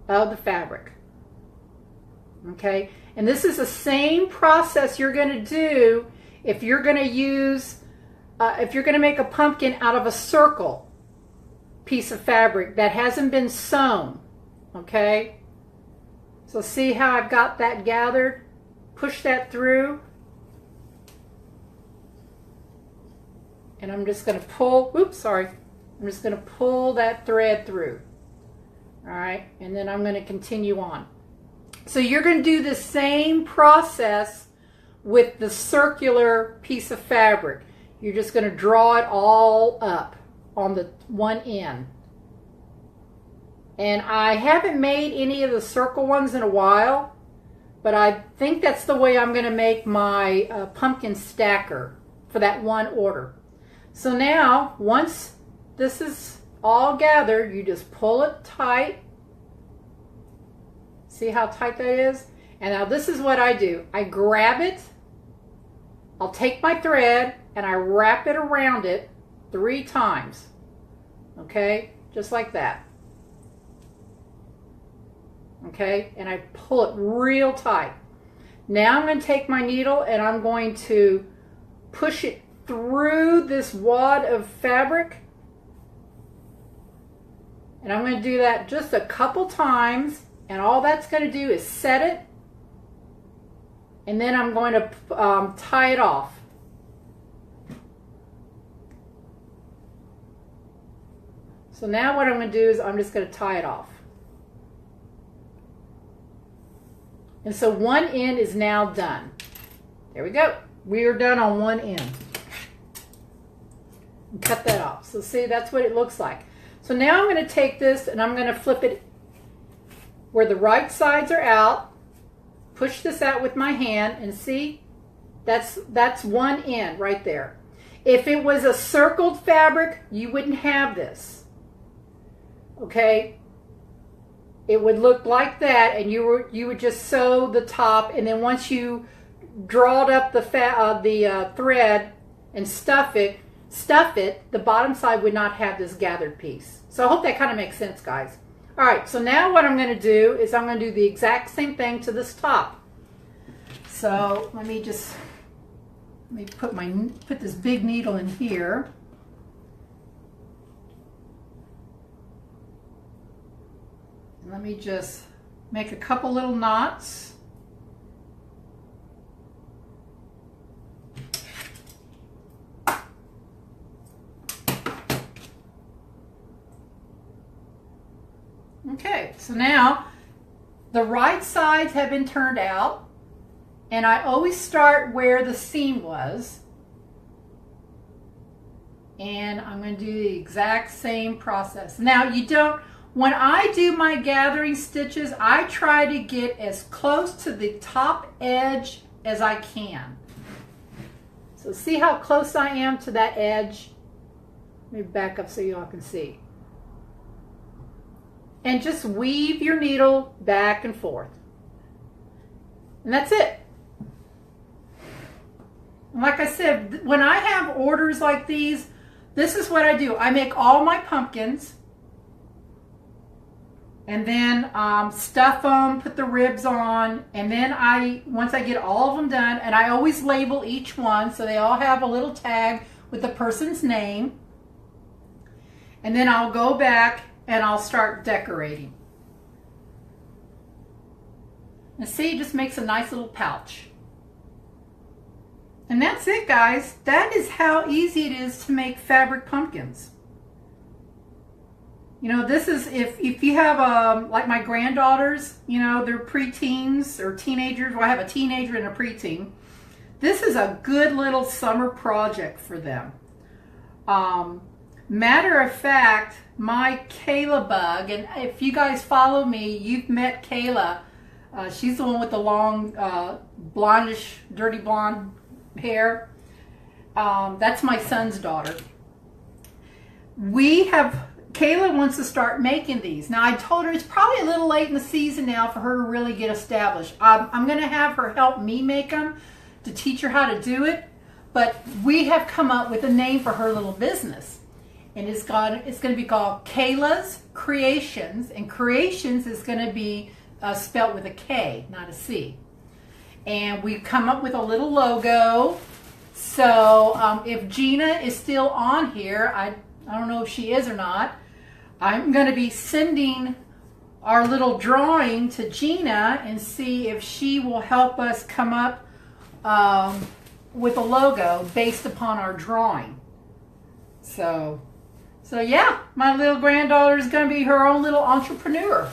of the fabric. Okay, and this is the same process you're going to do if you're going to use, if you're going to make a pumpkin out of a circle piece of fabric that hasn't been sewn. Okay, so see how I've got that gathered? Push that through, and I'm just going to pull, oops, sorry, I'm just going to pull that thread through. All right, and then I'm going to continue on. So you're going to do the same process with the circular piece of fabric. You're just going to draw it all up on the one end. And I haven't made any of the circle ones in a while, but I think that's the way I'm going to make my pumpkin stacker for that one order. So now, once this is all gathered, you just pull it tight. See how tight that is? And now this is what I do. I grab it, I'll take my thread, and I wrap it around it 3 times. Okay? Just like that. Okay? And I pull it real tight. Now I'm going to take my needle and I'm going to push it through this wad of fabric. And I'm going to do that just a couple times. And all that's going to do is set it. And then I'm going to tie it off. So now what I'm going to do is I'm just going to tie it off. And so one end is now done. There we go. We are done on one end. Cut that off. So see, that's what it looks like. So now I'm going to take this and I'm going to flip it where the right sides are out. Push this out with my hand and see, that's one end right there. If it was a circled fabric, you wouldn't have this. Okay? It would look like that, and you would just sew the top, and then once you drawed up the thread and stuff it, the bottom side would not have this gathered piece. So I hope that kind of makes sense, guys. All right, so now what I'm going to do is I'm going to do the exact same thing to this top. So let me put this big needle in here. And let me just make a couple little knots. Okay, so now the right sides have been turned out, and I always start where the seam was, and I'm going to do the exact same process. Now when I do my gathering stitches, I try to get as close to the top edge as I can. So see how close I am to that edge? Let me back up so you all can see. And just weave your needle back and forth. And that's it. And like I said, when I have orders like these, this is what I do. I make all my pumpkins. And then stuff them, put the ribs on, and then once I get all of them done, and I always label each one so they all have a little tag with the person's name. And then I'll go back and I'll start decorating. And see, it just makes a nice little pouch. And that's it, guys. That is how easy it is to make fabric pumpkins. You know, this is, if you have, like my granddaughters, you know, they're preteens or teenagers. Well, I have a teenager and a preteen. This is a good little summer project for them. Matter of fact, my Kayla bug, and if you guys follow me, you've met Kayla. She's the one with the long, blondish, dirty blonde hair. That's my son's daughter. Kayla wants to start making these. Now, I told her it's probably a little late in the season now for her to really get established. I'm going to have her help me make them to teach her how to do it. But we have come up with a name for her little business. And it's going to be called Kayla's Creations. And Creations is going to be spelt with a K, not a C. And we've come up with a little logo. So if Gina is still on here, I don't know if she is or not, I'm going to be sending our little drawing to Gina and see if she will help us come up with a logo based upon our drawing. So yeah, my little granddaughter is going to be her own little entrepreneur.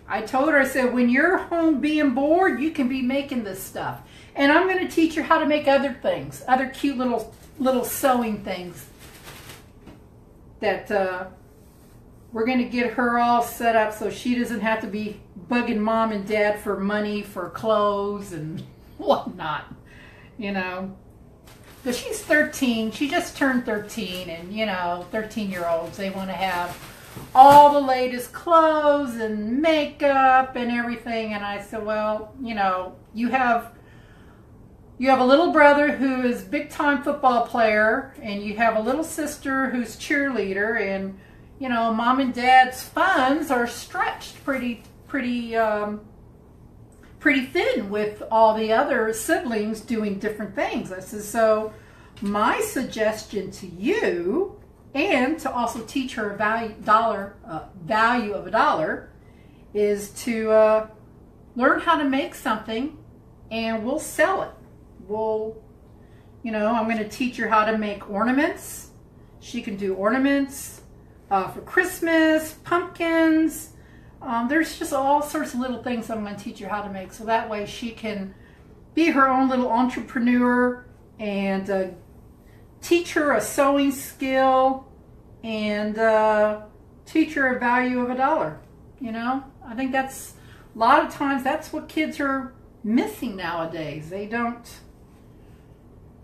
I told her, I said, when you're home being bored, you can be making this stuff. And I'm going to teach her how to make other things, other cute little sewing things that we're going to get her all set up so she doesn't have to be bugging mom and dad for money for clothes and whatnot, you know. Because she's 13, she just turned 13, and you know, 13-year-olds, they want to have all the latest clothes and makeup and everything. And I said, well, you know, you have a little brother who is a big-time football player, and you have a little sister who's cheerleader, and you know, mom and dad's funds are stretched pretty thin with all the other siblings doing different things. I said, so my suggestion to you, and to also teach her a value of a dollar, is to learn how to make something, and we'll sell it. I'm going to teach her how to make ornaments. She can do ornaments for Christmas, pumpkins. There's just all sorts of little things I'm going to teach her how to make, so that way she can be her own little entrepreneur, and teach her a sewing skill, and teach her a value of a dollar. I think that's a lot of times that's what kids are missing nowadays. They don't.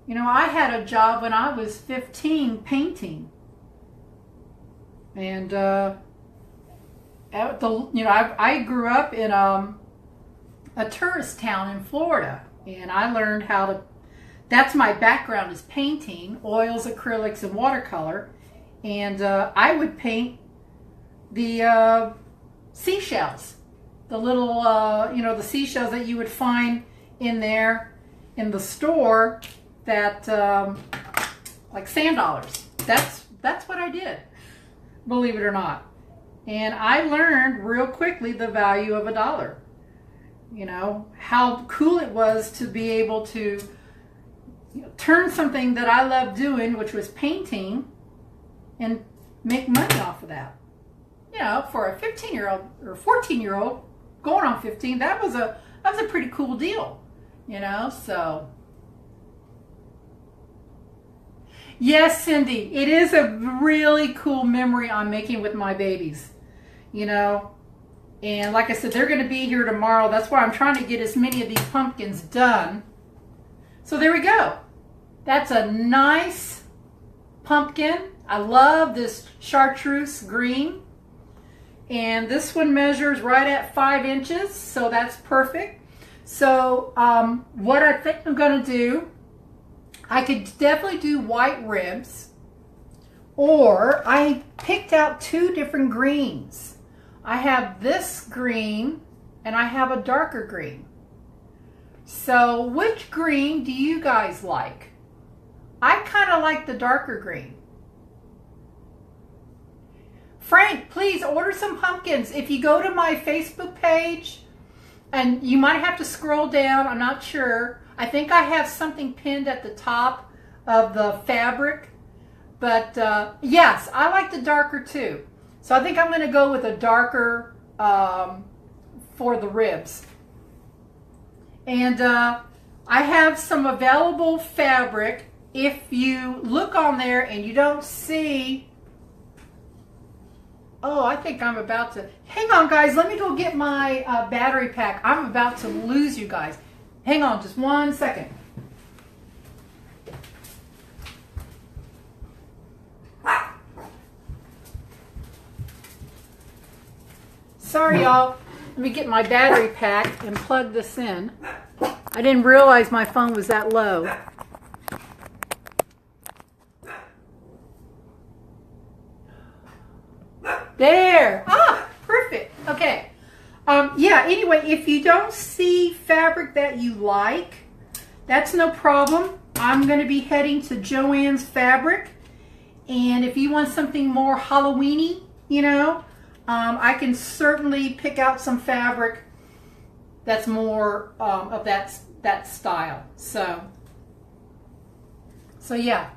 I had a job when I was 15 painting, and I grew up in a tourist town in Florida, and I learned how to. That's my background, is painting, oils, acrylics, and watercolor, and I would paint the seashells, the little the seashells that you would find in the store, that like sand dollars. That's what I did, believe it or not. And I learned real quickly the value of a dollar. How cool it was to be able to turn something that I loved doing, which was painting, and make money off of that. For a 15-year-old or 14-year-old going on 15, that was a pretty cool deal. So yes, Cindy, it is a really cool memory I'm making with my babies. And like I said, they're going to be here tomorrow. That's why I'm trying to get as many of these pumpkins done. So there we go. That's a nice pumpkin. I love this chartreuse green. And this one measures right at 5 inches, so that's perfect. So what I think I'm going to do, I could definitely do white ribs, or I picked out 2 different greens. I have this green and I have a darker green. So which green do you guys like? I kind of like the darker green. Frank, please order some pumpkins. If you go to my Facebook page, and you might have to scroll down, I'm not sure. I think I have something pinned at the top of the fabric. But yes, I like the darker too. So I think I'm going to go with a darker for the ribs. And I have some available fabric. If you look on there and you don't see... Oh, I think I'm about to... Hang on, guys. Let me go get my battery pack. I'm about to lose you guys. Hang on just 1 second. Sorry, y'all. Let me get my battery pack and plug this in. I didn't realize my phone was that low. There. Ah, perfect. Okay. Yeah, anyway, if you don't see fabric that you like, that's no problem. I'm going to be heading to Joann's Fabric. And if you want something more Halloween-y, I can certainly pick out some fabric that's more of that style. So yeah,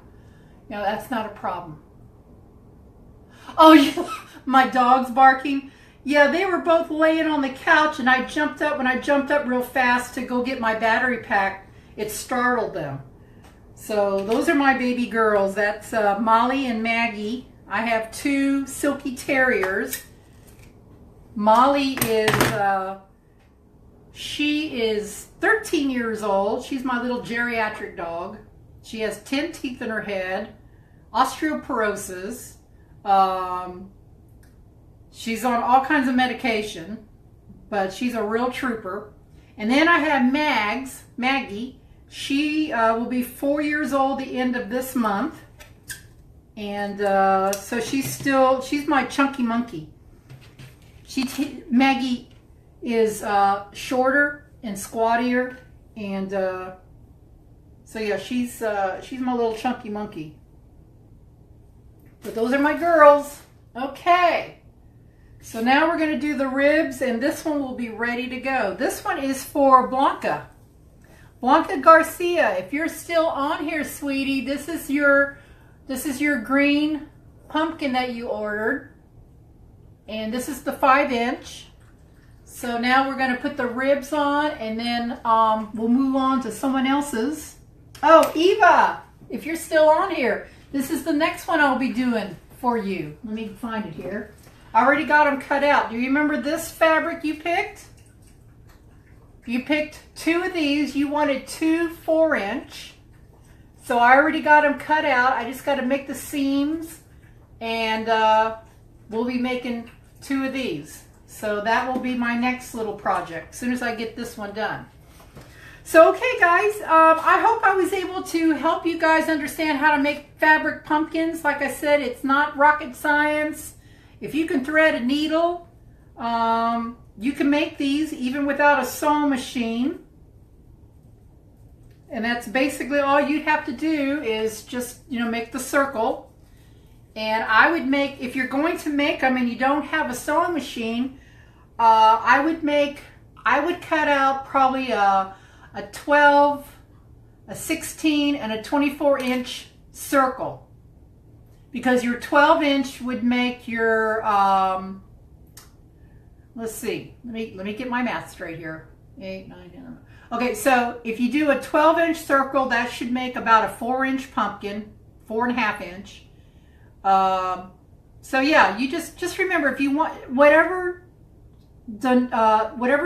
that's not a problem. Oh, yeah, my dog's barking. Yeah, they were both laying on the couch, and I jumped up. When I jumped up real fast to go get my battery pack, it startled them. So those are my baby girls. That's Molly and Maggie. I have 2 silky terriers. Molly is, she is 13 years old. She's my little geriatric dog. She has 10 teeth in her head, osteoporosis. She's on all kinds of medication, but she's a real trooper. And then I have Maggie. She will be 4 years old the end of this month. And so she's my chunky monkey. Maggie is shorter and squattier, and So yeah, she's my little chunky monkey. But those are my girls. Okay. So now we're going to do the ribs, and this one will be ready to go. This one is for Blanca. Blanca Garcia, if you're still on here, sweetie, this is your green pumpkin that you ordered. And this is the 5-inch. So now we're going to put the ribs on, and then we'll move on to someone else's. Oh, Eva, if you're still on here, this is the next one I'll be doing for you. Let me find it here. I already got them cut out. Do you remember this fabric you picked? You picked 2 of these. You wanted 2 4-inch. So I already got them cut out. I just got to make the seams, and we'll be making 2 of these. So that will be my next little project as soon as I get this one done. So, okay, guys, I hope I was able to help you guys understand how to make fabric pumpkins. Like I said, it's not rocket science. If you can thread a needle, you can make these even without a sewing machine. And that's basically all you'd have to do is just, make the circle. And I would make, if you're going to make them and you don't have a sewing machine, I would cut out probably a 12, a 16, and a 24-inch circle, because your 12-inch would make your let's see, let me get my math straight here. 8, 9, 10. Okay, so if you do a 12-inch circle, that should make about a 4-inch pumpkin, 4.5-inch. So yeah, you just remember, if you want whatever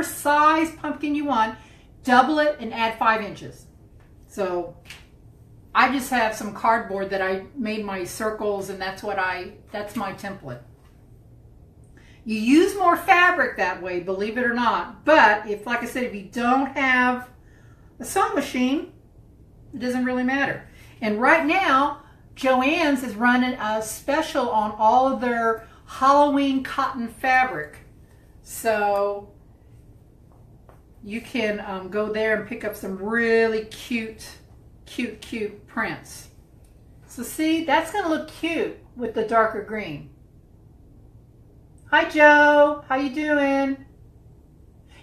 size pumpkin you want, double it and add 5 inches. So I just have some cardboard that I made my circles, and that's my template. You use more fabric that way, believe it or not. But like I said, if you don't have a sewing machine, it doesn't really matter. And right now, Joann's is running a special on all of their Halloween cotton fabric. So you can go there and pick up some really cute prints. So see, that's going to look cute with the darker green. Hi, Joe. How you doing?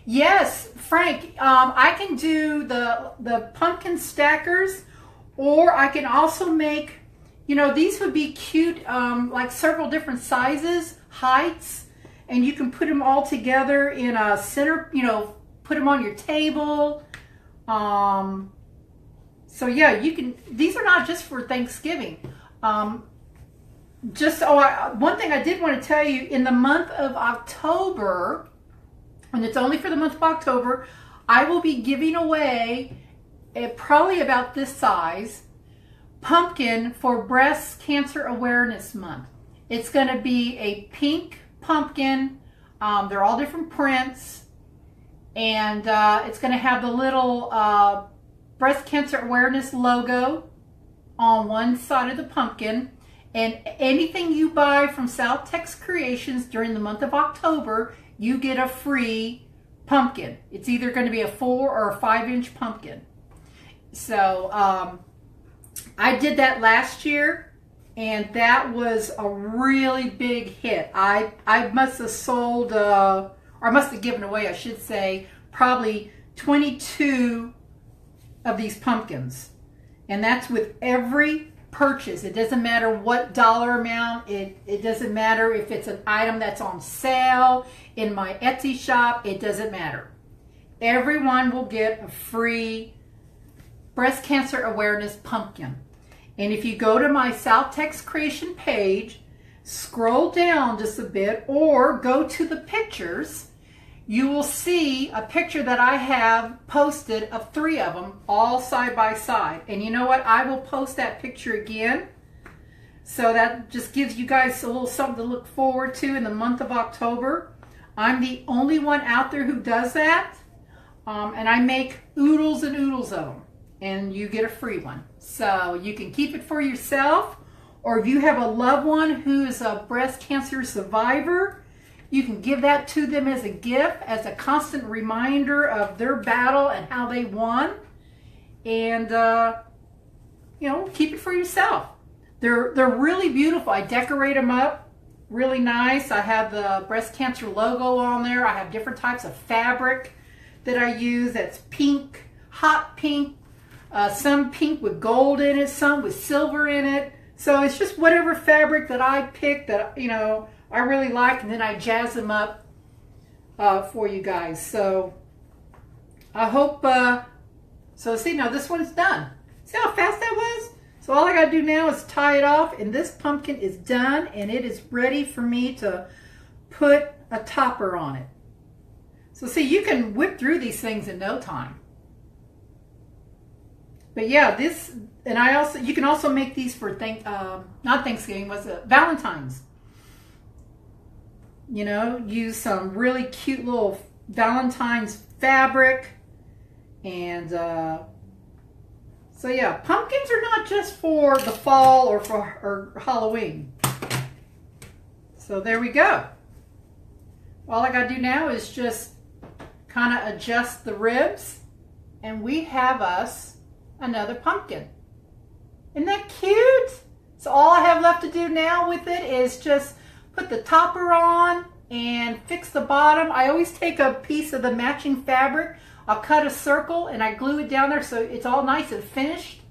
Yes, Frank, I can do the pumpkin stackers, or I can also make, these would be cute, like several different sizes, heights, and you can put them all together in a center, put them on your table. So yeah, you can, these are not just for Thanksgiving. One thing I did want to tell you, in the month of October, and it's only for the month of October, I will be giving away probably about this size pumpkin for Breast Cancer Awareness Month. It's going to be a pink pumpkin. They're all different prints, and it's going to have the little Breast Cancer Awareness logo on one side of the pumpkin. And anything you buy from South Tex Creations during the month of October, you get a free pumpkin. It's either going to be a 4 or a 5-inch pumpkin. So I did that last year, and that was a really big hit. I must have sold, or I must have given away, I should say, probably 22 of these pumpkins. And that's with every purchase. It doesn't matter what dollar amount. It doesn't matter if it's an item that's on sale in my Etsy shop. It doesn't matter. Everyone will get a free Breast Cancer Awareness pumpkin. And if you go to my South Tex Creation page, scroll down just a bit, or go to the pictures, you will see a picture that I have posted of 3 of them all side by side. And you know what? I will post that picture again. So that just gives you guys a little something to look forward to in the month of October. I'm the only one out there who does that. And I make oodles and oodles of them. And you get a free one. So you can keep it for yourself. Or if you have a loved one who is a breast cancer survivor, you can give that to them as a gift, as a constant reminder of their battle and how they won. And keep it for yourself. They're really beautiful. I decorate them up really nice. I have the breast cancer logo on there. I have different types of fabric that I use. That's pink, hot pink, some pink with gold in it, some with silver in it. So it's just whatever fabric that I pick that, I really like, and then I jazz them up for you guys. So I hope, so see, now this one's done. See how fast that was? So all I gotta do now is tie it off, and this pumpkin is done, and it is ready for me to put a topper on it. So see, you can whip through these things in no time. But yeah, this, and you can also make these for not Thanksgiving, was it Valentine's? Use some really cute little Valentine's fabric, and so yeah, pumpkins are not just for the fall or Halloween. So there we go. All I gotta do now is just kind of adjust the ribs, and we have us another pumpkin. Isn't that cute? So all I have left to do now with it is just put the topper on and fix the bottom. I always take a piece of the matching fabric, I'll cut a circle, and I glue it down there so it's all nice and finished.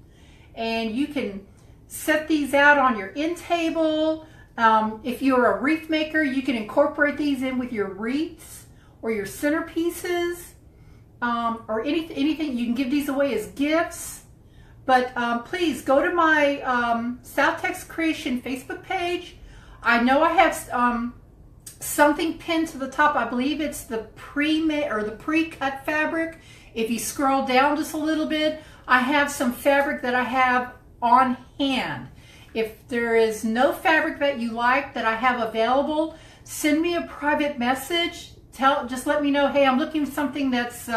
And you can set these out on your end table. If you're a wreath maker, you can incorporate these in with your wreaths or your centerpieces, or anything. You can give these away as gifts. But please go to my South-Tex Creation Facebook page. I know I have something pinned to the top. I believe it's the pre-made or the pre-cut fabric. If you scroll down just a little bit, I have some fabric that I have on hand. If there is no fabric that you like that I have available, send me a private message. Just let me know, hey, I'm looking for something that's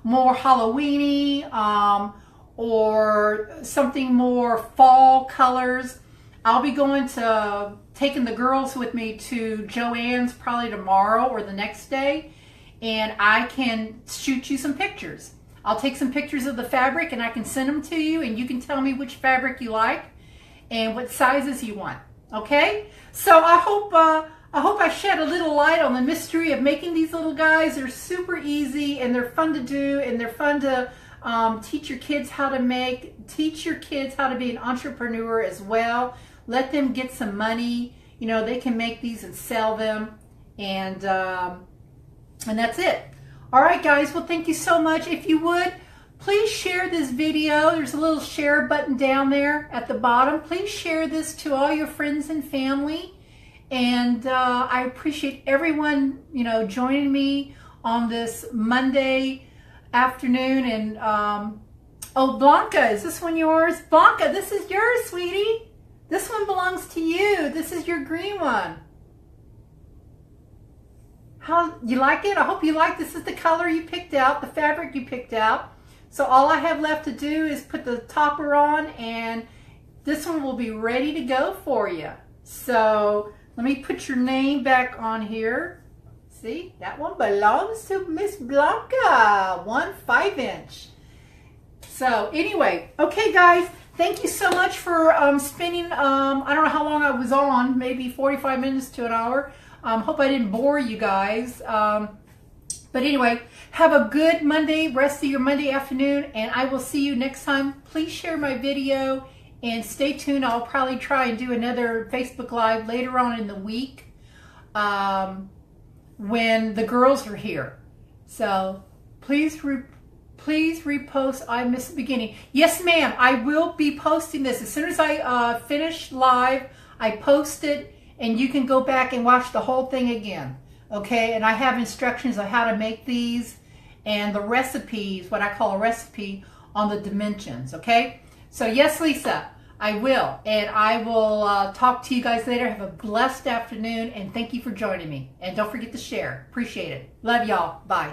more Halloween-y, or something more fall colors. I'll be taking the girls with me to Joann's probably tomorrow or the next day, and I can shoot you some pictures. I'll take some pictures of the fabric and I can send them to you, and you can tell me which fabric you like and what sizes you want. Okay? So I hope I shed a little light on the mystery of making these little guys. They're super easy, and they're fun to do, and they're fun to teach your kids how to make. Teach your kids how to be an entrepreneur as well. Let them get some money. They can make these and sell them, and that's it. All right, guys. Well, thank you so much. If you would, please share this video. There's a little share button down there at the bottom. Please share this to all your friends and family. And I appreciate everyone, joining me on this Monday afternoon. And oh, Blanca, is this one yours? Blanca, this is yours, sweetie. This one belongs to you. This is your green one. How you like it? I hope you like. This is the color you picked out, the fabric you picked out. So all I have left to do is put the topper on, and this one will be ready to go for you. So let me put your name back on here. See, that one belongs to Miss Blanca, 1 5-inch. So anyway, okay, guys, thank you so much for spending, I don't know how long I was on, maybe 45 minutes to an hour. Hope I didn't bore you guys. But anyway, have a good rest of your Monday afternoon, and I will see you next time. Please share my video and stay tuned. I'll probably try and do another Facebook Live later on in the week when the girls are here. So please repost I Missed the Beginning. Yes, ma'am, I will be posting this. As soon as I finish live, I post it, and you can go back and watch the whole thing again. Okay, and I have instructions on how to make these and the recipes, what I call a recipe, on the dimensions. Okay, so yes, Lisa, I will, and I will talk to you guys later. Have a blessed afternoon, and thank you for joining me. And don't forget to share. Appreciate it. Love y'all. Bye.